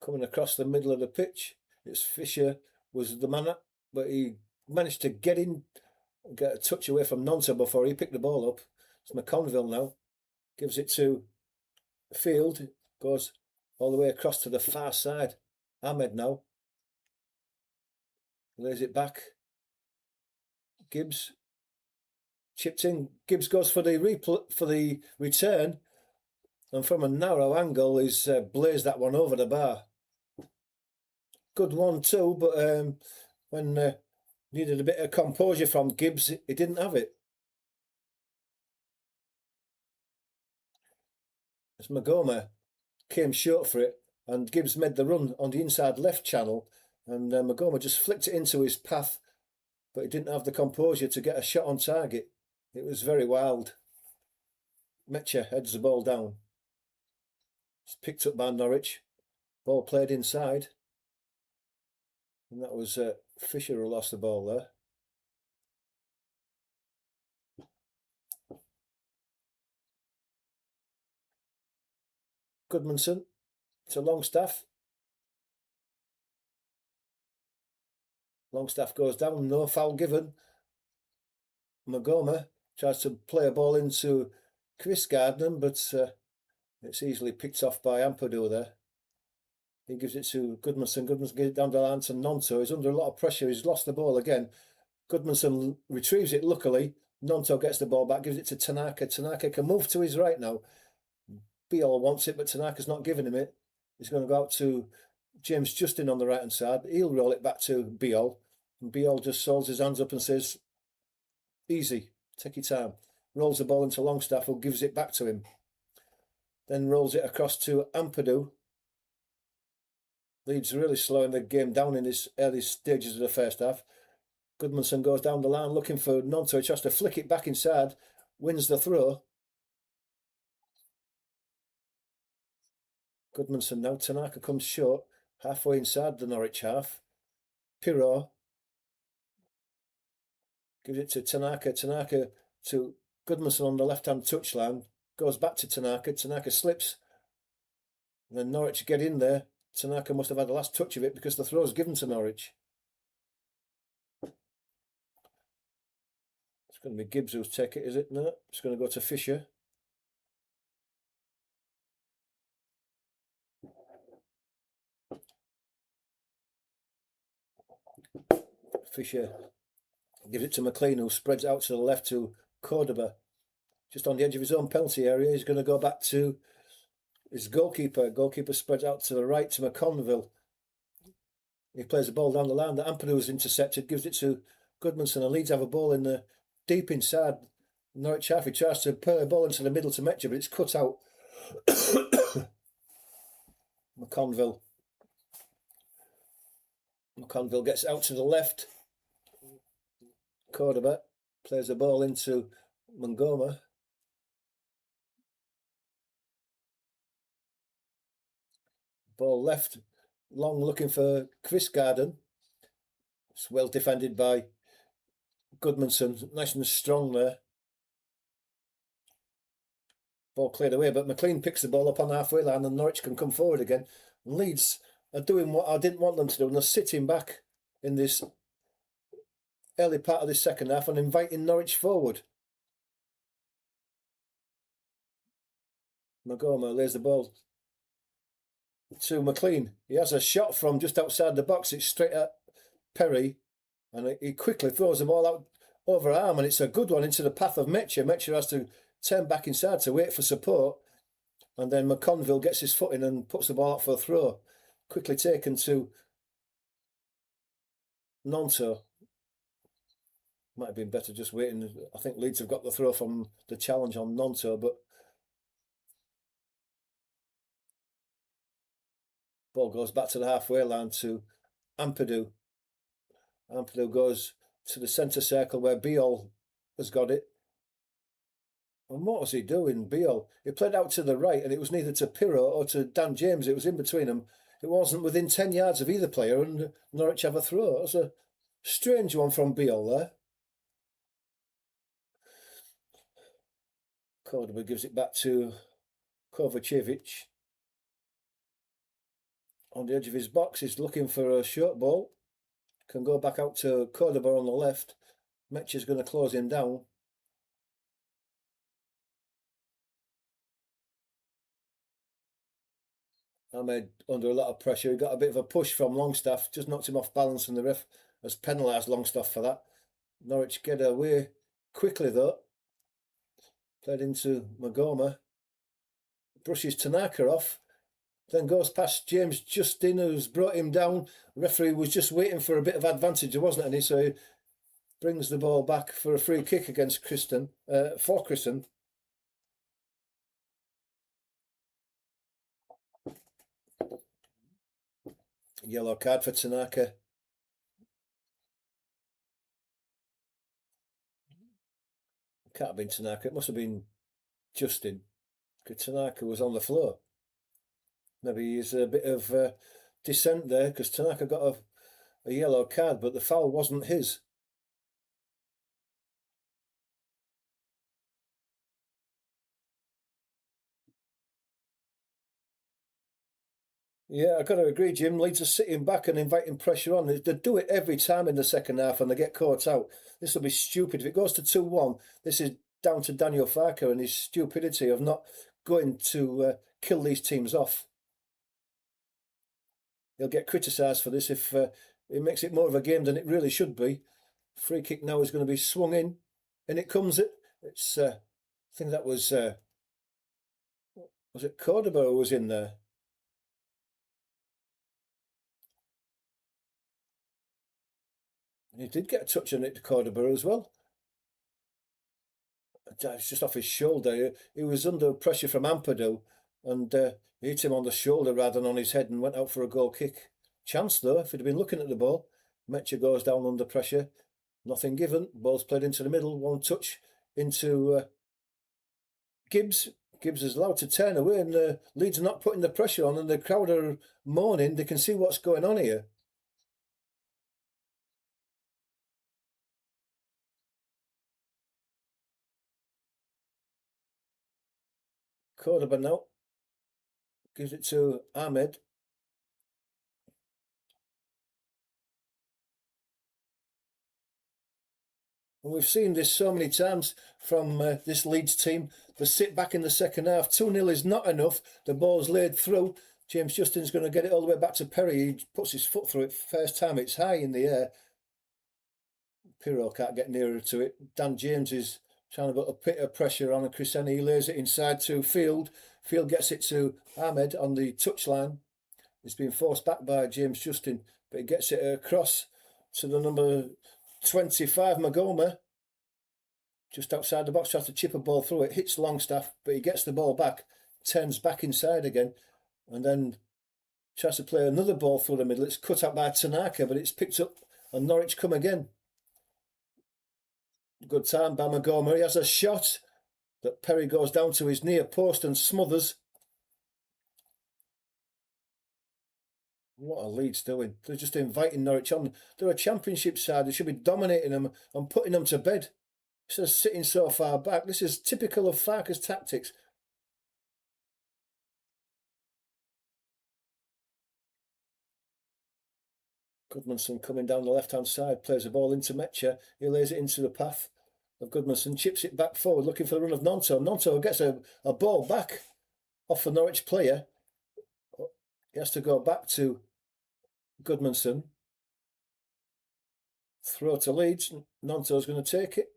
Coming across the middle of the pitch, it's Fisher was the man up, but he managed to get a touch away from Nonto before he picked the ball up. It's McConville now. Gives it to Field. Goes all the way across to the far side. Ahmed now. Lays it back. Gibbs. Chipped in. Gibbs goes for the return. And from a narrow angle, he's blazed that one over the bar. Good one too, but when needed a bit of composure from Gibbs, he didn't have it. As Magoma came short for it, and Gibbs made the run on the inside left channel, and Magoma just flicked it into his path, but he didn't have the composure to get a shot on target. It was very wild. Mecha heads the ball down. It's picked up by Norwich. Ball played inside. And that was Fisher who lost the ball there. Goodmanson to Longstaff. Longstaff goes down, no foul given. Magoma tries to play a ball into Chris Gardner, but it's easily picked off by Ampadu there. He gives it to Goodmanson. Goodmanson gives it down the line to Nonto. He's under a lot of pressure. He's lost the ball again. Goodmanson retrieves it, luckily. Nonto gets the ball back, gives it to Tanaka. Tanaka can move to his right now. Biol wants it, but Tanaka's not giving him it. He's going to go out to James Justin on the right-hand side. He'll roll it back to Biol. And Biol just holds his hands up and says, easy, take your time. Rolls the ball into Longstaff, who gives it back to him. Then rolls it across to Ampadu. Leeds really slowing the game down in this early stages of the first half. Goodmanson goes down the line looking for Nonto. He tries to flick it back inside, wins the throw. Goodmanson now. Tanaka comes short, halfway inside the Norwich half. Pirro gives it to Tanaka. Tanaka to Goodmanson on the left-hand touchline. Goes back to Tanaka. Tanaka slips. And then Norwich get in there. Tanaka must have had the last touch of it because the throw is given to Norwich. It's going to be Gibbs who's take it, is it? No, it's going to go to Fisher. Fisher gives it to McLean, who spreads out to the left to Cordoba. Just on the edge of his own penalty area. He's going to go back to his goalkeeper. Goalkeeper spreads out to the right to McConville. He plays the ball down the line. The Ampadu is intercepted, gives it to Goodmanson. And Leeds have a ball in the deep inside Norwich half. He tries to put the ball into the middle to Metcher, but it's cut out. McConville gets out to the left. Cordoba plays the ball into Montgomery. Ball left, long looking for Chris Garden. It's well defended by Goodmanson, nice and strong there. Ball cleared away, but McLean picks the ball up on the halfway line and Norwich can come forward again. And Leeds are doing what I didn't want them to do, and they're sitting back in this early part of this second half and inviting Norwich forward. Montgomery lays the ball to McLean. He has a shot from just outside the box. It's straight at Perry, and he quickly throws the ball out over arm, and it's a good one into the path of Metcher. Metcher has to turn back inside to wait for support, and then McConville gets his foot in and puts the ball out for a throw. Quickly taken to Nonto. Might have been better just waiting. I think Leeds have got the throw from the challenge on Nonto, but ball goes back to the halfway line to Ampadu. Ampadu goes to the centre circle where Biol has got it. And what was he doing, Biol? He played out to the right, and it was neither to Pirro or to Dan James. It was in between them. It wasn't within 10 yards of either player, and Norwich have a throw. It was a strange one from Biol there. Cordoba gives it back to Kovacevic. On the edge of his box, he's looking for a short ball. Can go back out to Cordoba on the left. Metcher's going to close him down. Ahmed under a lot of pressure. He got a bit of a push from Longstaff, just knocked him off balance, and the ref has penalised Longstaff for that. Norwich get away quickly though. Played into Magoma. Brushes Tanaka off. Then goes past James Justin, who's brought him down. The referee was just waiting for a bit of advantage, there wasn't any, so he brings the ball back for a free kick against Kristen, for Kristen. Yellow card for Tanaka. It can't have been Tanaka, it must have been Justin, because Tanaka was on the floor. Maybe he's a bit of dissent there, because Tanaka got a yellow card, but the foul wasn't his. Yeah, I've got to agree, Jim. Leeds are sitting back and inviting pressure on. They do it every time in the second half and they get caught out. This will be stupid. If it goes to 2-1, this is down to Daniel Farker and his stupidity of not going to kill these teams off. he'll get criticised for this if it makes it more of a game than it really should be. Free kick now is going to be swung in, and it comes. It's I think that was it Cordoba who was in there? And he did get a touch on it to Cordoba as well. It's just off his shoulder. He was under pressure from Ampadu, and he hit him on the shoulder rather than on his head and went out for a goal kick. Chance though, if he'd been looking at the ball. Metcha goes down under pressure. Nothing given. Ball's played into the middle. One touch into Gibbs. Gibbs is allowed to turn away, and Leeds are not putting the pressure on, and the crowd are moaning. They can see what's going on here. Cordoba now gives it to Ahmed. And we've seen this so many times from this Leeds team. They sit back in the second half. 2-0 is not enough. The ball's laid through. James Justin's going to get it all the way back to Perry. He puts his foot through it first time. It's high in the air. Pirro can't get nearer to it. Dan James is trying to put a bit of pressure on, and Crescenti lays it inside to Field. Field gets it to Ahmed on the touchline. It's been forced back by James Justin, but he gets it across to the number 25, Magoma. Just outside the box, tries to chip a ball through it, hits Longstaff, but he gets the ball back, turns back inside again, and then tries to play another ball through the middle. It's cut out by Tanaka, but it's picked up, and Norwich come again. Good time by Magoma. He has a shot that Perry goes down to his near post and smothers. What are Leeds doing? They're just inviting Norwich on. They're a championship side. They should be dominating them and putting them to bed. Instead of sitting so far back. This is typical of Farke's tactics. Goodmanson coming down the left-hand side, plays the ball into Metcha. He lays it into the path of Goodmanson, chips it back forward, looking for the run of Nonto. Nonto gets a ball back off the Norwich player. He has to go back to Goodmanson. Throw to Leeds. Nonto's going to take it.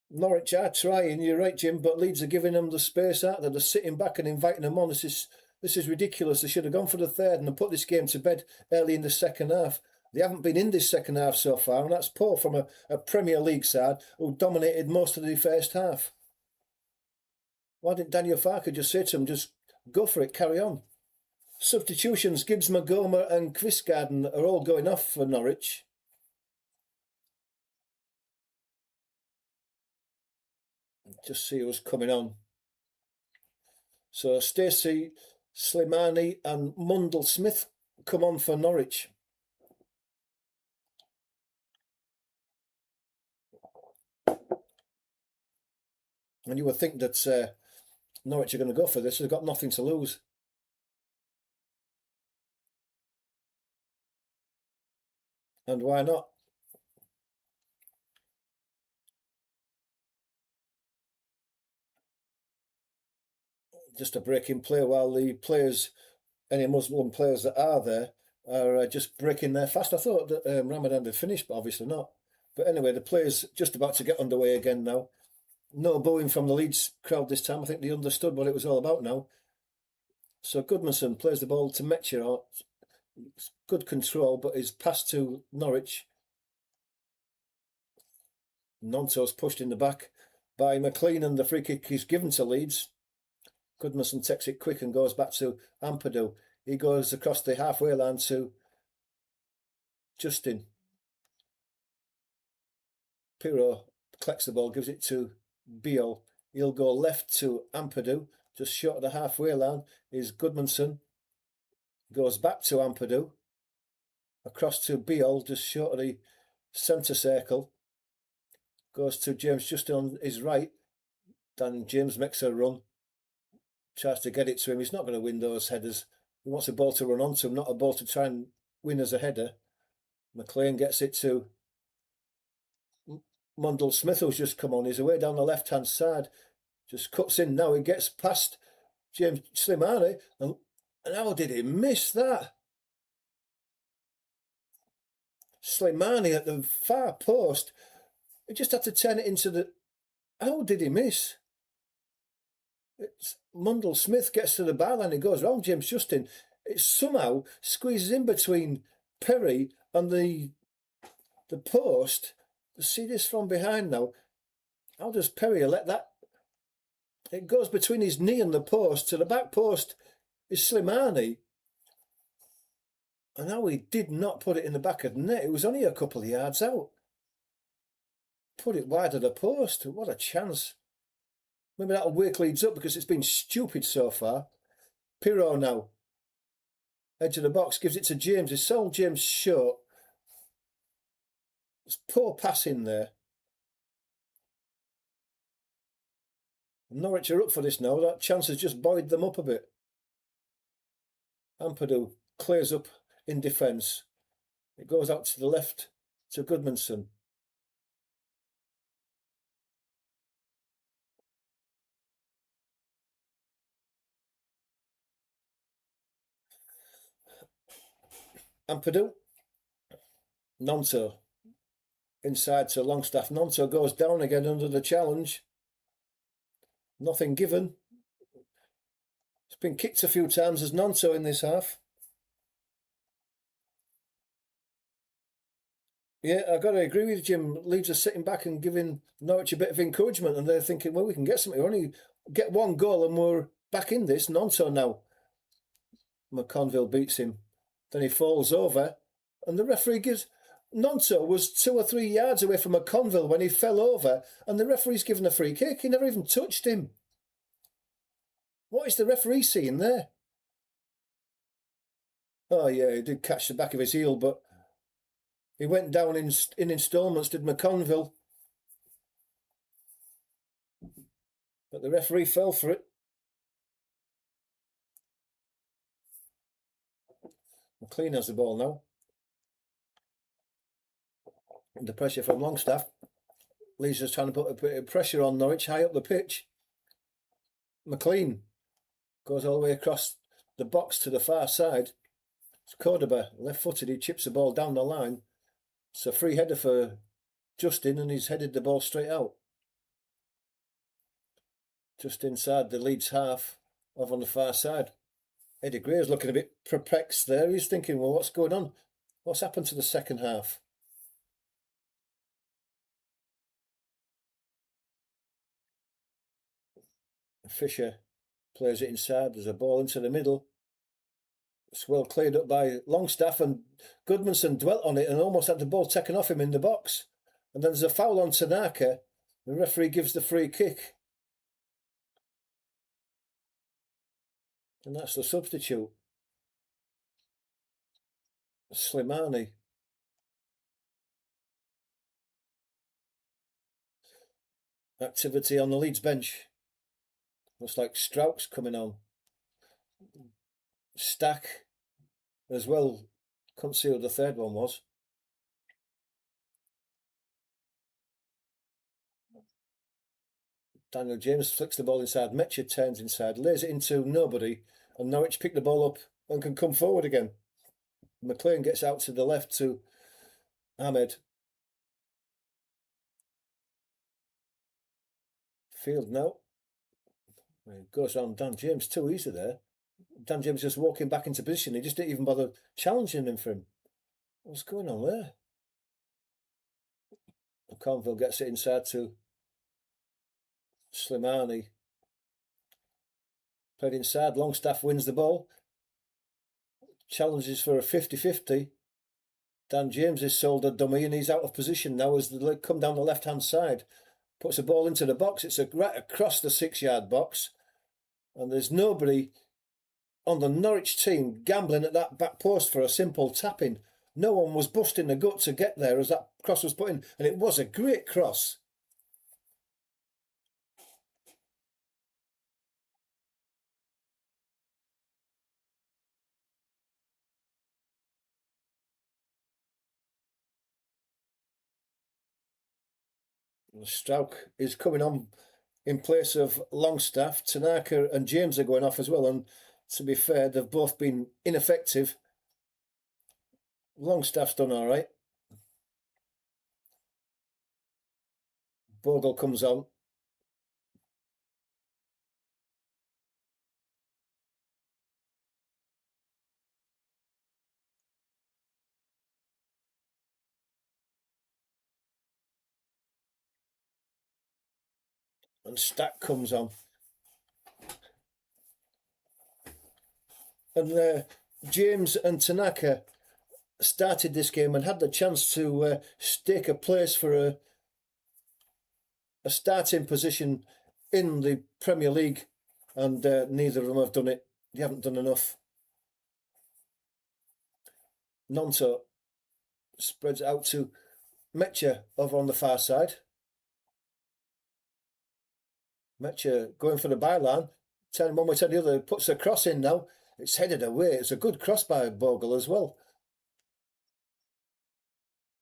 Norwich are trying, you're right, Jim, but Leeds are giving them the space out there. They're sitting back and inviting them on. This is ridiculous. They should have gone for the third and put this game to bed early in the second half. They haven't been in this second half so far, and that's poor from a Premier League side who dominated most of the first half. Why didn't Daniel Farke just say to them, just go for it, carry on? Substitutions, Gibbs, Magoma and Quistgarden are all going off for Norwich. Just see who's coming on. So Stacey, Slimani and Mundell Smith come on for Norwich. And you would think that Norwich are going to go for this. They've got nothing to lose. And why not? Just a break in play while the players, any Muslim players that are there, are just breaking their fast. I thought that Ramadan had finished, but obviously not. But anyway, the players just about to get underway again now. No booing from the Leeds crowd this time. I think they understood what it was all about now. So Goodmanson plays the ball to Metcha. Good control, but is passed to Norwich. Nonto's pushed in the back by McLean, and the free kick is given to Leeds. Goodmanson takes it quick and goes back to Ampadu. He goes across the halfway line to Justin. Pirro collects the ball, gives it to Beale. He'll go left to Ampadu. Just short of the halfway line is Goodmanson. Goes back to Ampadu. Across to Beale, just short of the centre circle. Goes to James Justin on his right. Then James makes a run. Tries to get it to him. He's not going to win those headers. He wants a ball to run onto him, not a ball to try and win as a header. McLean gets it to Mundell Smith, who's just come on, he's away down the left-hand side. Just cuts in now. He gets past James Slimani. And how did he miss that? Slimani at the far post. He just had to turn it into the... How did he miss? It's Mundell Smith gets to the byline. He goes round James Justin. It somehow squeezes in between Perry and the post. See this from behind now. How does Perry let that... It goes between his knee and the post. To the back post is Slimani. And how he did not put it in the back of the net. It was only a couple of yards out. Put it wide of the post. What a chance. Maybe that'll wake Leeds up because it's been stupid so far. Pirro now. Edge of the box, gives it to James. He sold James short. It's poor pass in there. Norwich are up for this now. That chance has just buoyed them up a bit. Ampadu clears up in defence. It goes out to the left to Goodmanson. Ampadu. Nonto. Inside to Longstaff. Nonto goes down again under the challenge. Nothing given. It's been kicked a few times as Nonto in this half. Yeah, I've got to agree with Jim. Leeds are sitting back and giving Norwich a bit of encouragement, and they're thinking, well, we can get something. We only get one goal and we're back in this. Nonto now. McConville beats him. Then he falls over, and the referee gives... Nonto was 2 or 3 yards away from McConville when he fell over, and the referee's given a free kick. He never even touched him. What is the referee seeing there? Oh, yeah, he did catch the back of his heel, but he went down in instalments, did McConville. But the referee fell for it. McLean has the ball now. Under pressure from Longstaff. Leeds just trying to put a bit of pressure on Norwich high up the pitch. McLean goes all the way across the box to the far side. It's Cordoba, left-footed. He chips the ball down the line. It's a free header for Justin, and he's headed the ball straight out. Just inside the Leeds half, over on the far side. Eddie Gray's looking a bit perplexed there. He's thinking, well, what's going on? What's happened to the second half? Fisher plays it inside. There's a ball into the middle. It's well cleared up by Longstaff, and Goodmanson dwelt on it and almost had the ball taken off him in the box. And then there's a foul on Tanaka. The referee gives the free kick. And that's the substitute. Slimani. Activity on the Leeds bench. Looks like Strauch's coming on. Stack as well. Couldn't see who the third one was. Daniel James flicks the ball inside. Metcher turns inside, lays it into nobody, and Norwich pick the ball up and can come forward again. McLean gets out to the left to Ahmed. Field now. It goes on Dan James too easy there. Dan James just walking back into position. He just didn't even bother challenging him for him. What's going on there? Cornville gets it inside to Slimani. Played inside. Longstaff wins the ball. Challenges for a 50-50. Dan James is sold a dummy and he's out of position now as they come down the left-hand side. Puts the ball into the box. It's right across the 6-yard box. And there's nobody on the Norwich team gambling at that back post for a simple tap-in. No one was busting the gut to get there as that cross was put in. And it was a great cross. Strauch is coming on in place of Longstaff. Tanaka and James are going off as well, and to be fair, they've both been ineffective. Longstaff's done all right. Bogle comes on. And Stack comes on. And James and Tanaka started this game and had the chance to stake a place for a starting position in the Premier League, and neither of them have done it. They haven't done enough. Nonto spreads out to Metcha over on the far side. Metcha going for the byline, turning one way to the other, puts a cross in now. It's headed away. It's a good cross by Bogle as well.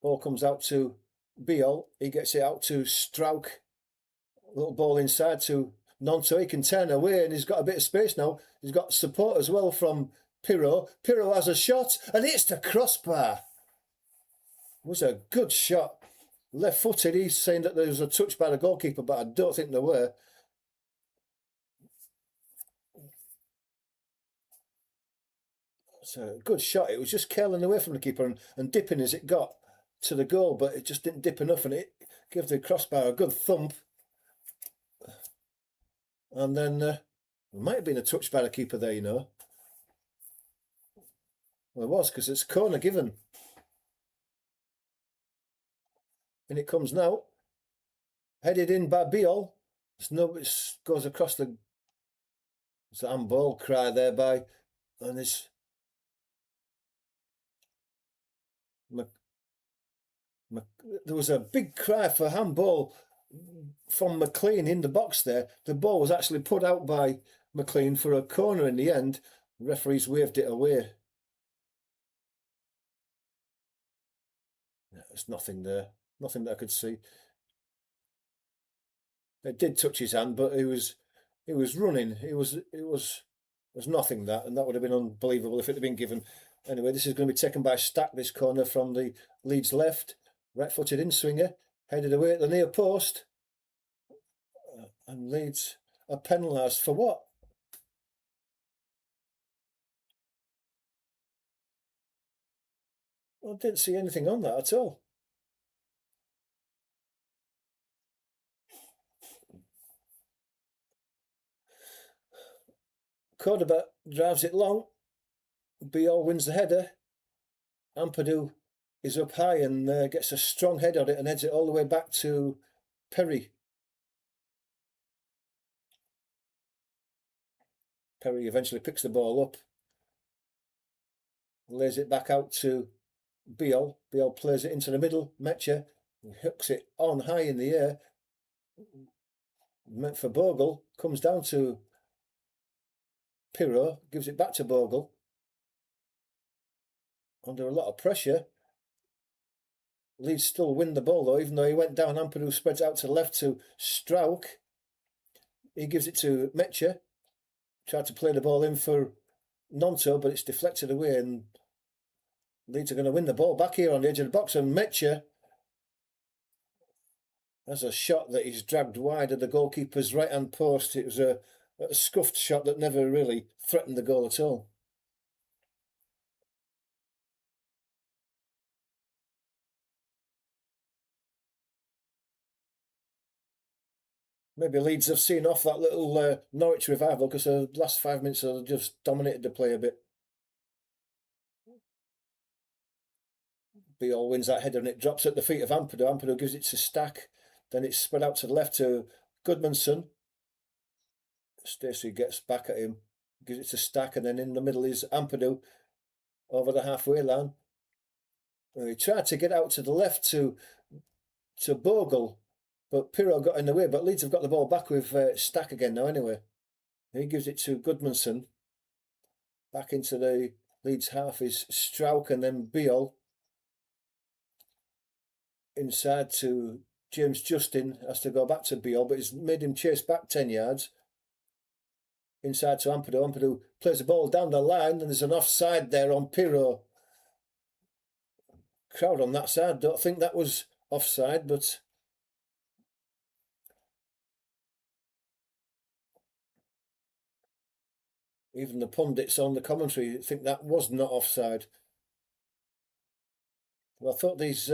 Ball comes out to Biol. He gets it out to Strauch. Little ball inside to Nonto. He can turn away and he's got a bit of space now. He's got support as well from Pirro. Pirro has a shot and hits the crossbar. It was a good shot. Left-footed. He's saying that there was a touch by the goalkeeper, but I don't think there were. It's a good shot. It was just curling away from the keeper and dipping as it got to the goal, but it just didn't dip enough, and it gave the crossbar a good thump. And then it might have been a touch by the keeper there, you know. Well, it was, because it's corner given. And it comes now. Headed in by Biol. It goes across the... It's a handball cry there by... And it's... There was a big cry for handball from McLean in the box there. The ball was actually put out by McLean for a corner in the end. The referees waved it away. There's nothing there. Nothing that I could see. It did touch his hand, but he was running. It was nothing that, and that would have been unbelievable if it had been given. Anyway, this is going to be taken by Stack, this corner from the Leeds left. Right-footed in-swinger, headed away at the near post. And Leeds are penalised for what? Well, I didn't see anything on that at all. Cordoba drives it long. Biol wins the header. Ampadu is up high and gets a strong head on it and heads it all the way back to Perry. Perry eventually picks the ball up, lays it back out to Biol. Biol plays it into the middle. Metcha hooks it on high in the air. Meant for Bogle. Comes down to Pirro. Gives it back to Bogle. Under a lot of pressure. Leeds still win the ball though, even though he went down. Ampadu spreads out to the left to Strauch. He gives it to Metcha. Tried to play the ball in for Nonto, but it's deflected away, and Leeds are going to win the ball back here on the edge of the box. And Metcha has a shot that he's dragged wide of the goalkeeper's right-hand post. It was a scuffed shot that never really threatened the goal at all. Maybe Leeds have seen off that little Norwich revival, because the last 5 minutes have just dominated the play a bit. Biol wins that header and it drops at the feet of Ampadu. Ampadu gives it to Stack. Then it's spread out to the left to Goodmanson. Stacey gets back at him, gives it to Stack, and then in the middle is Ampadu over the halfway line. He tried to get out to the left to Bogle, but Pirro got in the way. But Leeds have got the ball back with Stack again now anyway. He gives it to Goodmanson. Back into the Leeds half is Strauch and then Biol. Inside to James Justin has to go back to Beale, but he's made him chase back 10 yards. Inside to Ampadu. Ampadu plays the ball down the line, and there's an offside there on Pirro. Crowd on that side don't think that was offside, but even the pundits on the commentary think that was not offside. Well, I thought these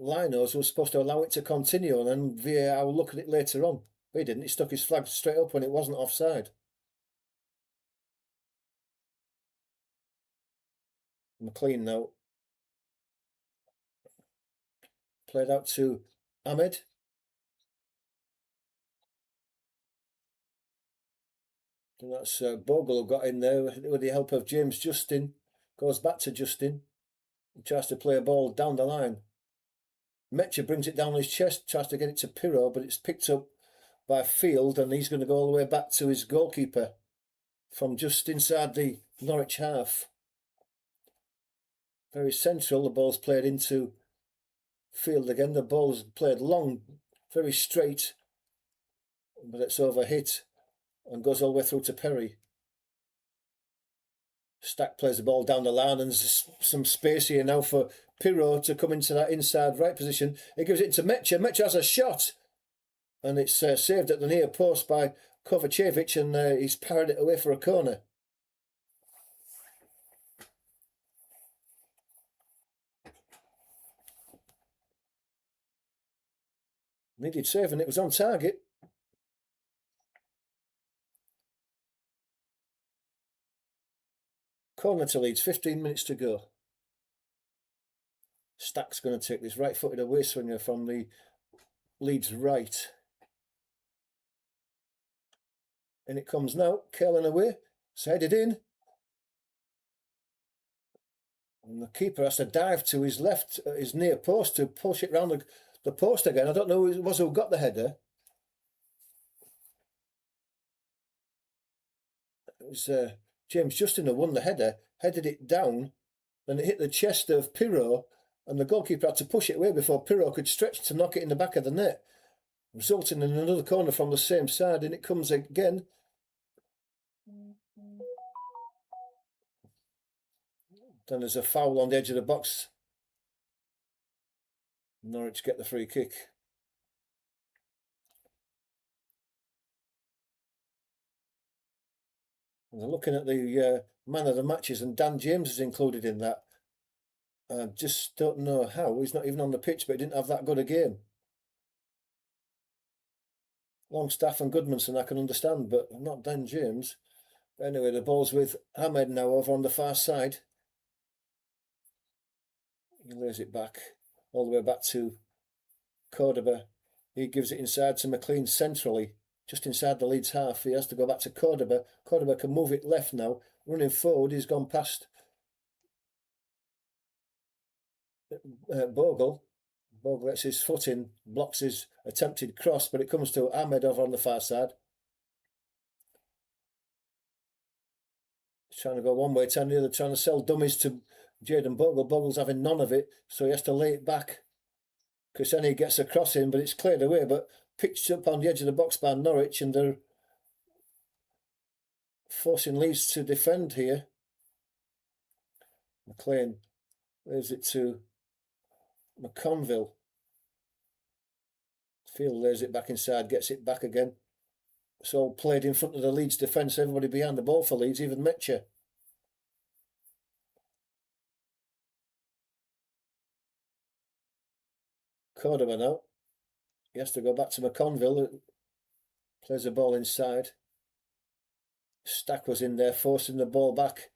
linos were supposed to allow it to continue, and then VAR will look at it later on. But he didn't. He stuck his flag straight up when it wasn't offside. McLean now. Played out to Ahmed. And that's Bogle who got in there with the help of James Justin. Goes back to Justin. He tries to play a ball down the line. Metcher brings it down his chest, tries to get it to Pirro, but it's picked up by Field, and he's going to go all the way back to his goalkeeper from just inside the Norwich half. Very central. The ball's played into Field again. The ball's played long, very straight, but it's overhit and goes all the way through to Perry. Stack plays the ball down the line, and there's some space here now for Pirro to come into that inside right position. He gives it to Metcher. Metcher has a shot, and it's saved at the near post by Kovacevic, and he's parried it away for a corner. Needed save, and it was on target. Corner to Leeds, 15 minutes to go. Stack's going to take this right-footed away swinger from the Leeds right. And it comes now, curling away, it's headed in. And the keeper has to dive to his left, his near post, to push it round the post again. I don't know who it was who got the header. It was James Justin who won the header, headed it down, and it hit the chest of Pirro, and the goalkeeper had to push it away before Pirro could stretch to knock it in the back of the net, resulting in another corner from the same side, and it comes again. Then there's a foul on the edge of the box. Norwich get the free kick. And they're looking at the man of the matches, and Dan James is included in that. I just don't know how. He's not even on the pitch, but he didn't have that good a game. Longstaff and Goodmanson I can understand, but not Dan James. But anyway, the ball's with Ahmed now over on the far side. He lays it back, all the way back to Cordoba. He gives it inside to McLean centrally, just inside the Leeds half. He has to go back to Cordoba. Cordoba can move it left now. Running forward, he's gone past Bogle. Bogle gets his foot in, blocks his attempted cross, but it comes to Ahmed over on the far side. He's trying to go one way, turn the other, trying to sell dummies to Jayden Bogle. Bogle's having none of it, so he has to lay it back. Cresceni gets a cross in, but it's cleared away, but pitched up on the edge of the box by Norwich, and they're forcing Leeds to defend here. McLean leaves it to McConville. Field lays it back inside, gets it back again. It's all played in front of the Leeds defence, everybody behind the ball for Leeds, even Metcher. Cordoba now. He has to go back to McConville. Plays the ball inside. Stack was in there, forcing the ball back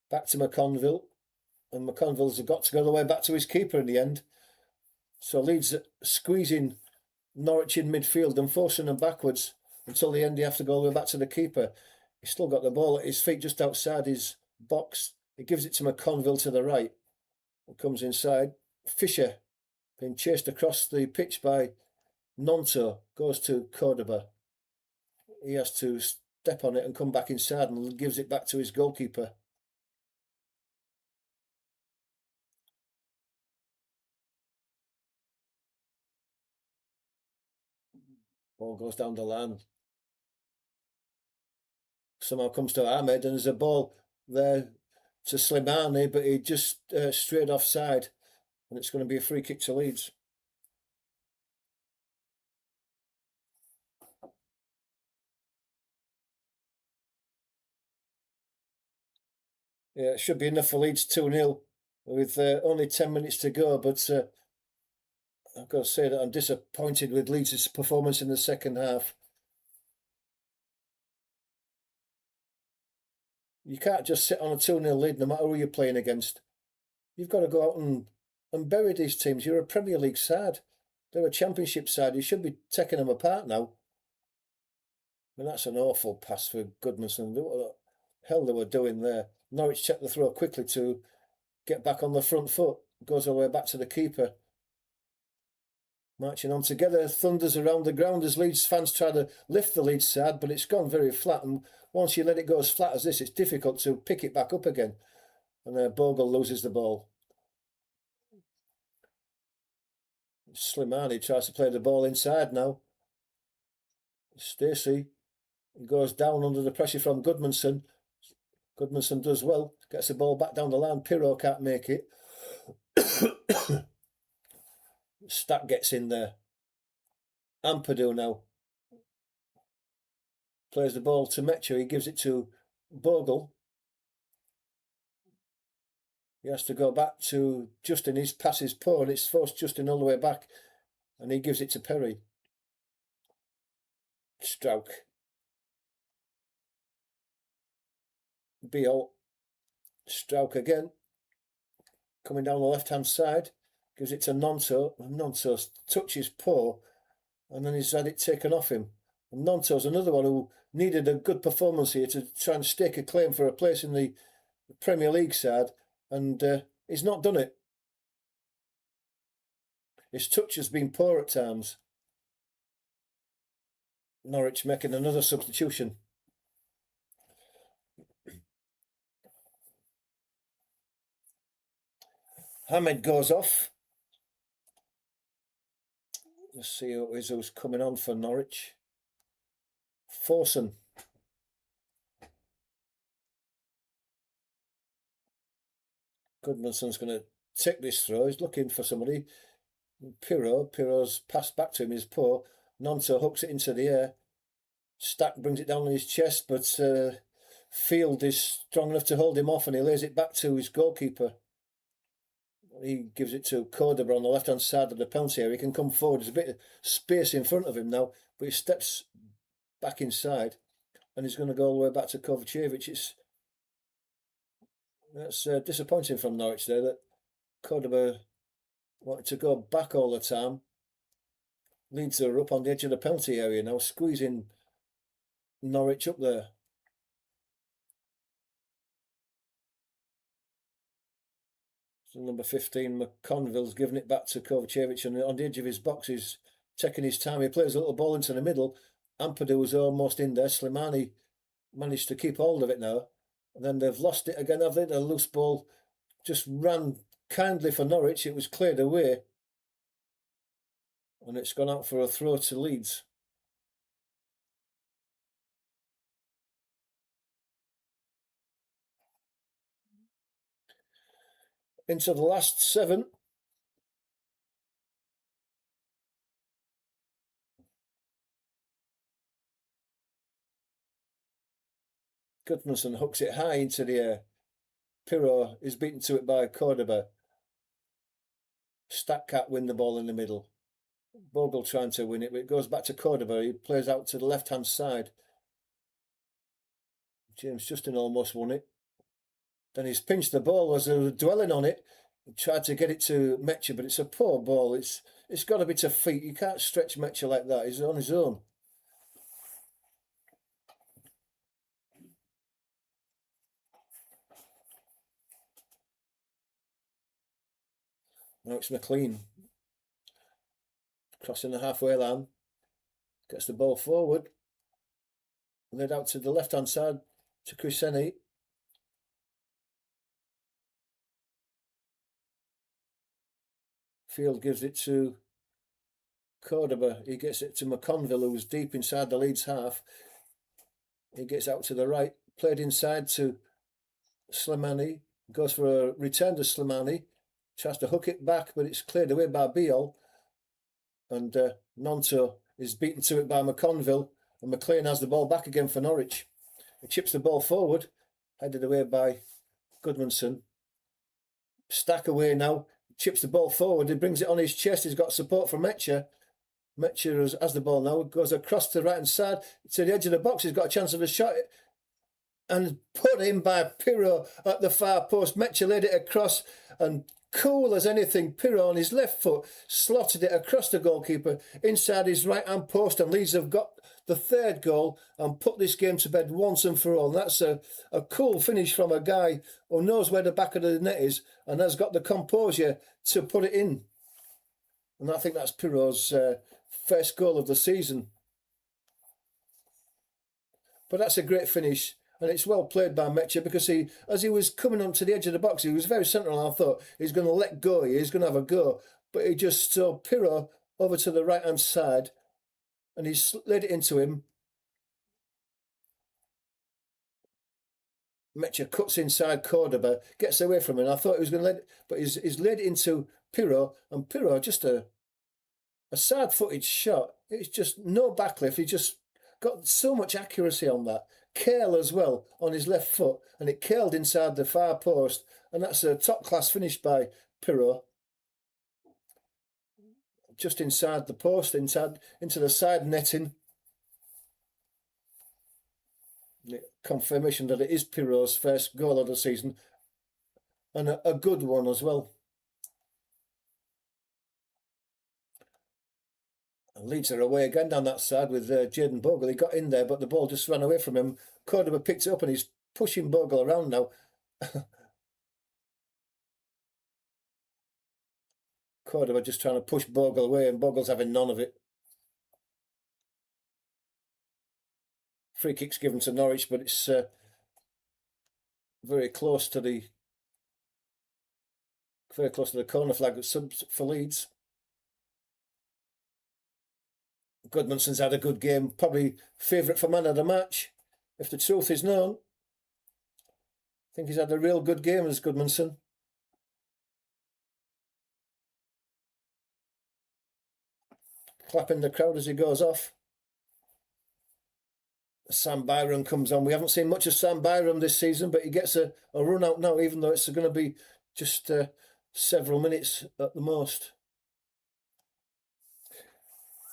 to McConville. And McConville's got to go the way back to his keeper in the end. So Leeds squeezing Norwich in midfield and forcing them backwards until the end. They have to go all the way back to the keeper. He's still got the ball at his feet just outside his box. He gives it to McConville to the right. It comes inside. Fisher being chased across the pitch by Nonto, goes to Cordoba. He has to step on it and come back inside and gives it back to his goalkeeper. Ball goes down the line. Somehow comes to Ahmed, and there's a ball there to Slimani, but he just strayed offside, and it's going to be a free kick to Leeds. Yeah, it should be enough for Leeds 2-0 with only 10 minutes to go, but I've got to say that I'm disappointed with Leeds' performance in the second half. You can't just sit on a 2-0 lead no matter who you're playing against. You've got to go out and bury these teams. You're a Premier League side. They're a Championship side. You should be taking them apart now. I mean, that's an awful pass for Goodmanson. What the hell they were doing there? Norwich checked the throw quickly to get back on the front foot. Goes all the way back to the keeper. Marching on together, thunders around the ground as Leeds fans try to lift the Leeds side, but it's gone very flat. And once you let it go as flat as this, it's difficult to pick it back up again. And Bogle loses the ball. Slimani tries to play the ball inside now. Stacey goes down under the pressure from Goodmanson. Goodmanson does well, gets the ball back down the line. Pirro can't make it. Stack gets in there. Ampadu now plays the ball to Metcher. He gives it to Bogle. He has to go back to Justin. His pass is poor, and it's forced Justin all the way back, and he gives it to Perry. Strauch. Beal. Strauch again. Coming down the left-hand side. Gives it to Nonto. Nonto's touch is poor, and then he's had it taken off him. And Nonto's another one who needed a good performance here to try and stake a claim for a place in the Premier League side, and he's not done it. His touch has been poor at times. Norwich making another substitution. Hamed goes off. Let's see who it is who's coming on for Norwich. Forson. Goodmanson's going to take this throw. He's looking for somebody. Pirro's passed back to him is poor. Nonto hooks it into the air. Stack brings it down on his chest, but Field is strong enough to hold him off, and he lays it back to his goalkeeper. He gives it to Cordoba on the left-hand side of the penalty area. He can come forward. There's a bit of space in front of him now, but he steps back inside, and he's going to go all the way back to Kovacevic. That's disappointing from Norwich there, that Cordoba wanted to go back all the time. Leeds are up on the edge of the penalty area now, squeezing Norwich up there. So number 15, McConville's giving it back to Kovacevic, and on the edge of his box he's taking his time. He plays a little ball into the middle. Ampadu was almost in there. Slimani managed to keep hold of it now. And then they've lost it again, have they? The loose ball just ran kindly for Norwich. It was cleared away. And it's gone out for a throw to Leeds. Into the last 7. Goodmanson hooks it high into the air. Pirro is beaten to it by Cordoba. Stack can't win the ball in the middle. Bogle trying to win it, but it goes back to Cordoba. He plays out to the left-hand side. James Justin almost won it. Then he's pinched the ball as they were dwelling on it. He tried to get it to Metcher, but it's a poor ball. It's got to be to feet. You can't stretch Metcher like that. He's on his own. Now it's McLean. Crossing the halfway line. Gets the ball forward. Led out to the left-hand side to Cresceni. Field gives it to Cordoba, he gets it to McConville, who's deep inside the Leeds half. He gets out to the right, played inside to Slimani, goes for a return to Slimani, tries to hook it back, but it's cleared away by Beal. And Nonto is beaten to it by McConville, and McLean has the ball back again for Norwich. He chips the ball forward, headed away by Goodmanson. Stack away now, chips the ball forward, he brings it on his chest, he's got support from Metcher. Metcher has the ball now, goes across to the right hand side, to the edge of the box, he's got a chance of a shot, and put in by Pirro at the far post. Metcher laid it across, and cool as anything, Pirro on his left foot slotted it across the goalkeeper inside his right hand post, and Leeds have got the third goal and put this game to bed once and for all. And that's a cool finish from a guy who knows where the back of the net is and has got the composure to put it in. And I think that's Pirro's first goal of the season. But that's a great finish. And it's well played by Metcher, because as he was coming onto the edge of the box, he was very central. I thought he's going to let go, he's going to have a go. But he just saw Pirro over to the right-hand side, and he slid it into him. Metcher cuts inside Cordoba, gets away from him. I thought he was going to let it, but he's laid it into Pirro, and Pirro, just a side-footed shot. It's just no backlift. He just got so much accuracy on that. Curl as well on his left foot, and it curled inside the far post, and that's a top-class finish by Pirro. Just inside the post, inside into the side netting. Confirmation that it is Pirro's first goal of the season, and a good one as well. Leeds are away again down that side with Jayden Bogle. He got in there, but the ball just ran away from him. Cordoba picked it up, and he's pushing Bogle around now. Cordoba just trying to push Bogle away, and Bogle's having none of it. Free kick's given to Norwich, but it's very close to the corner flag for Leeds. Goodmanson's had a good game, probably favourite for man of the match, if the truth is known. I think he's had a real good game as Goodmanson. Clapping the crowd as he goes off. Sam Byram comes on. We haven't seen much of Sam Byram this season, but he gets a run out now, even though it's going to be just several minutes at the most.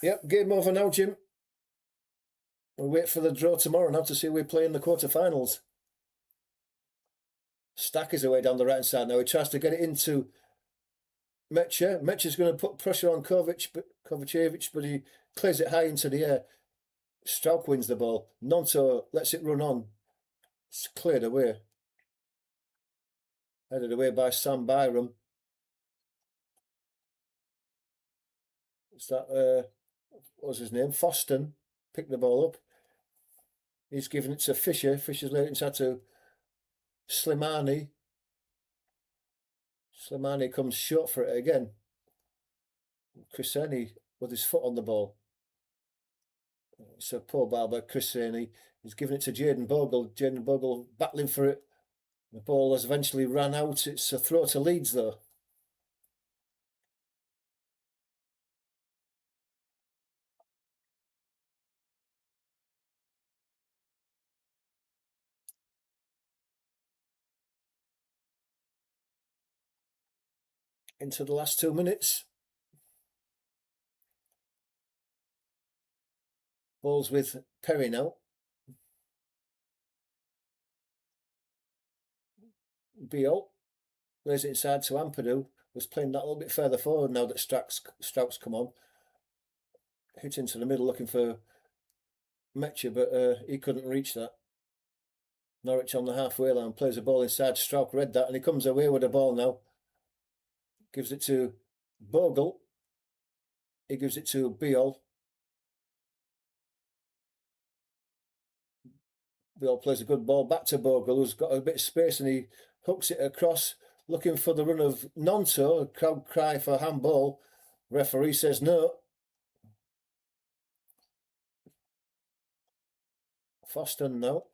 Yep, game over now, Jim. We'll wait for the draw tomorrow now to see who we play in the quarterfinals. Stack is away down the right side now. He tries to get it into Metcher. Metcher's going to put pressure on Kovacevic, but he clears it high into the air. Strauch wins the ball. Nonto lets it run on. It's cleared away. Headed away by Sam Byram. Is that what was his name? Foston picked the ball up. He's given it to Fisher. Fisher's laid it inside to Slimani. Slimani comes short for it again. Criseni with his foot on the ball. It's a poor ball by Criseni. He's given it to Jayden Bogle. Jayden Bogle battling for it. The ball has eventually ran out. It's a throw to Leeds though. Into the last 2 minutes. Ball's with Perry now. Beal lays it inside to Ampadu, who's playing that a little bit further forward now that Strauch's come on. Hit into the middle looking for Metcher, but he couldn't reach that. Norwich on the halfway line, plays the ball inside. Strauch read that, and he comes away with the ball now. Gives it to Bogle. He gives it to Beal. Beal plays a good ball back to Bogle, who's got a bit of space, and he hooks it across, looking for the run of Nonto. Crowd cry for handball. Referee says no. Foston now.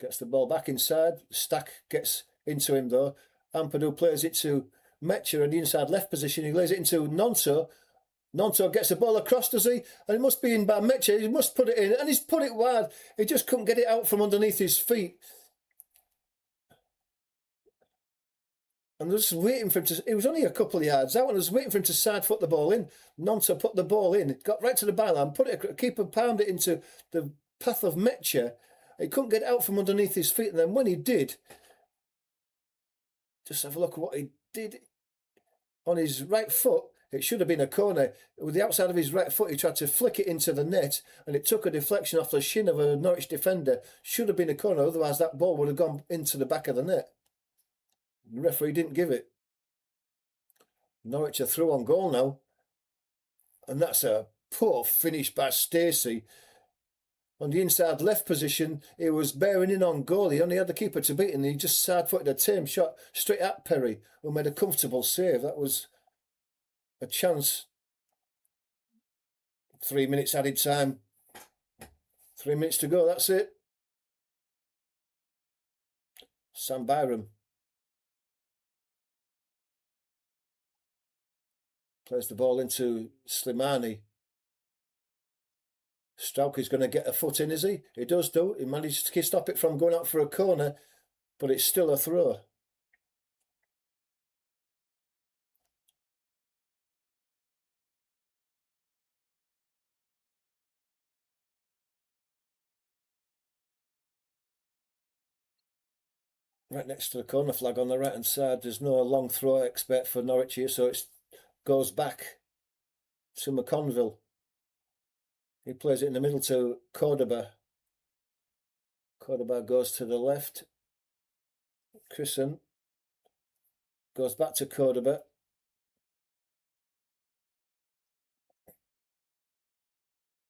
Gets the ball back inside. Stack gets into him though. Ampadu plays it to Metcher in the inside left position. He lays it into Nonto. Nonto gets the ball across, does he? And it must be in by Metcher. He must put it in. And he's put it wide. He just couldn't get it out from underneath his feet. And just waiting for him to... It was only a couple of yards out, and I was waiting for him to side foot the ball in. Nonto put the ball in. Got right to the byline. Put it... Keeper pounded it into the path of Metcher. He couldn't get it out from underneath his feet. And then when he did... Just have a look at what he did. On his right foot, it should have been a corner. With the outside of his right foot, he tried to flick it into the net, and it took a deflection off the shin of a Norwich defender. Should have been a corner, otherwise that ball would have gone into the back of the net. The referee didn't give it. Norwich are through on goal now. And that's a poor finish by Stacey. On the inside left position, he was bearing in on goal. He only had the keeper to beat, and he just side-footed a tame shot straight at Perry, who made a comfortable save. That was a chance. 3 minutes added time. 3 minutes to go, that's it. Sam Byram plays the ball into Slimani. Strauch is going to get a foot in, is he? He does do. He managed to stop it from going out for a corner, but it's still a throw. Right next to the corner flag on the right hand side. There's no long throw I expect for Norwich here, so it goes back to McConville. He plays it in the middle to Cordoba. Cordoba goes to the left. Christen goes back to Cordoba.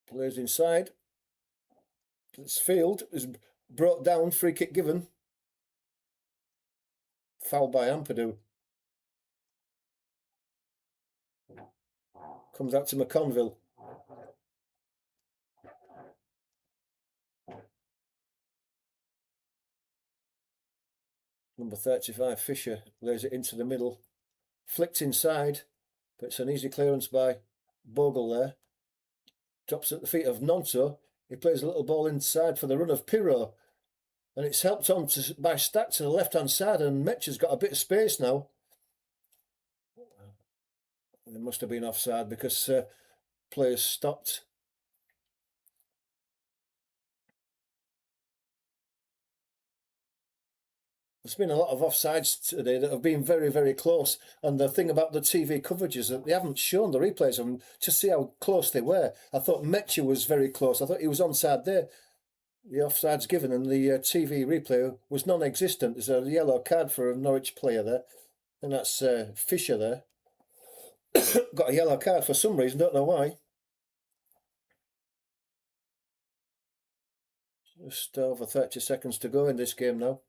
Plays inside. It's field is brought down. Free kick given. Foul by Ampadu. Comes out to McConville. Number 35, Fisher, lays it into the middle. Flicked inside, but it's an easy clearance by Bogle there. Drops at the feet of Nonto. He plays a little ball inside for the run of Pirro. And it's helped on by Stack to the left-hand side, and Metcher's got a bit of space now. There must have been offside because players stopped. There's been a lot of offsides today that have been very, very close. And the thing about the TV coverage is that they haven't shown the replays of them to see how close they were. I thought Metcher was very close. I thought he was onside there. The offside's given and the TV replay was non-existent. There's a yellow card for a Norwich player there. And that's Fisher there. Got a yellow card for some reason, don't know why. Just over 30 seconds to go in this game now.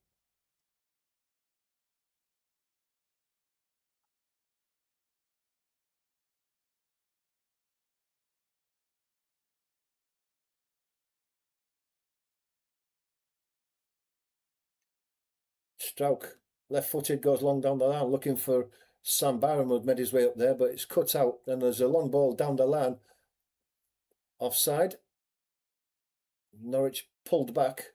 Strauch, left-footed, goes long down the line, looking for Sam Byram, who had made his way up there, but it's cut out. Then there's a long ball down the line. Offside. Norwich pulled back.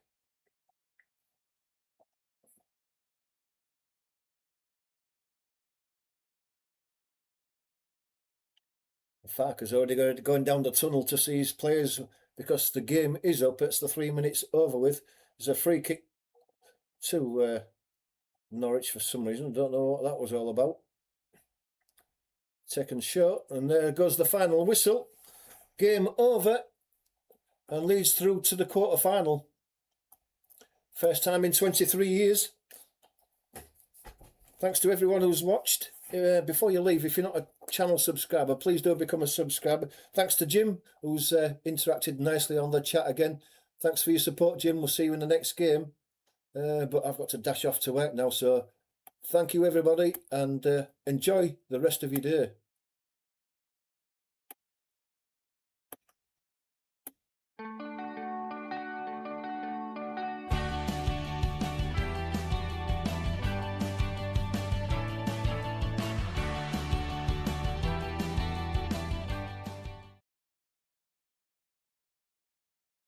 Farker's already going down the tunnel to see his players because the game is up. It's the 3 minutes over with. There's a free kick to Norwich for some reason. I don't know what that was all about. Second shot, and there goes the final whistle. Game over, and Leeds through to the quarter-final. First time in 23 years. Thanks to everyone who's watched. Before you leave, if you're not a channel subscriber, please do become a subscriber. Thanks to Jim, who's interacted nicely on the chat again. Thanks for your support, Jim. We'll see you in the next game. But I've got to dash off to work now, so thank you, everybody, and enjoy the rest of your day.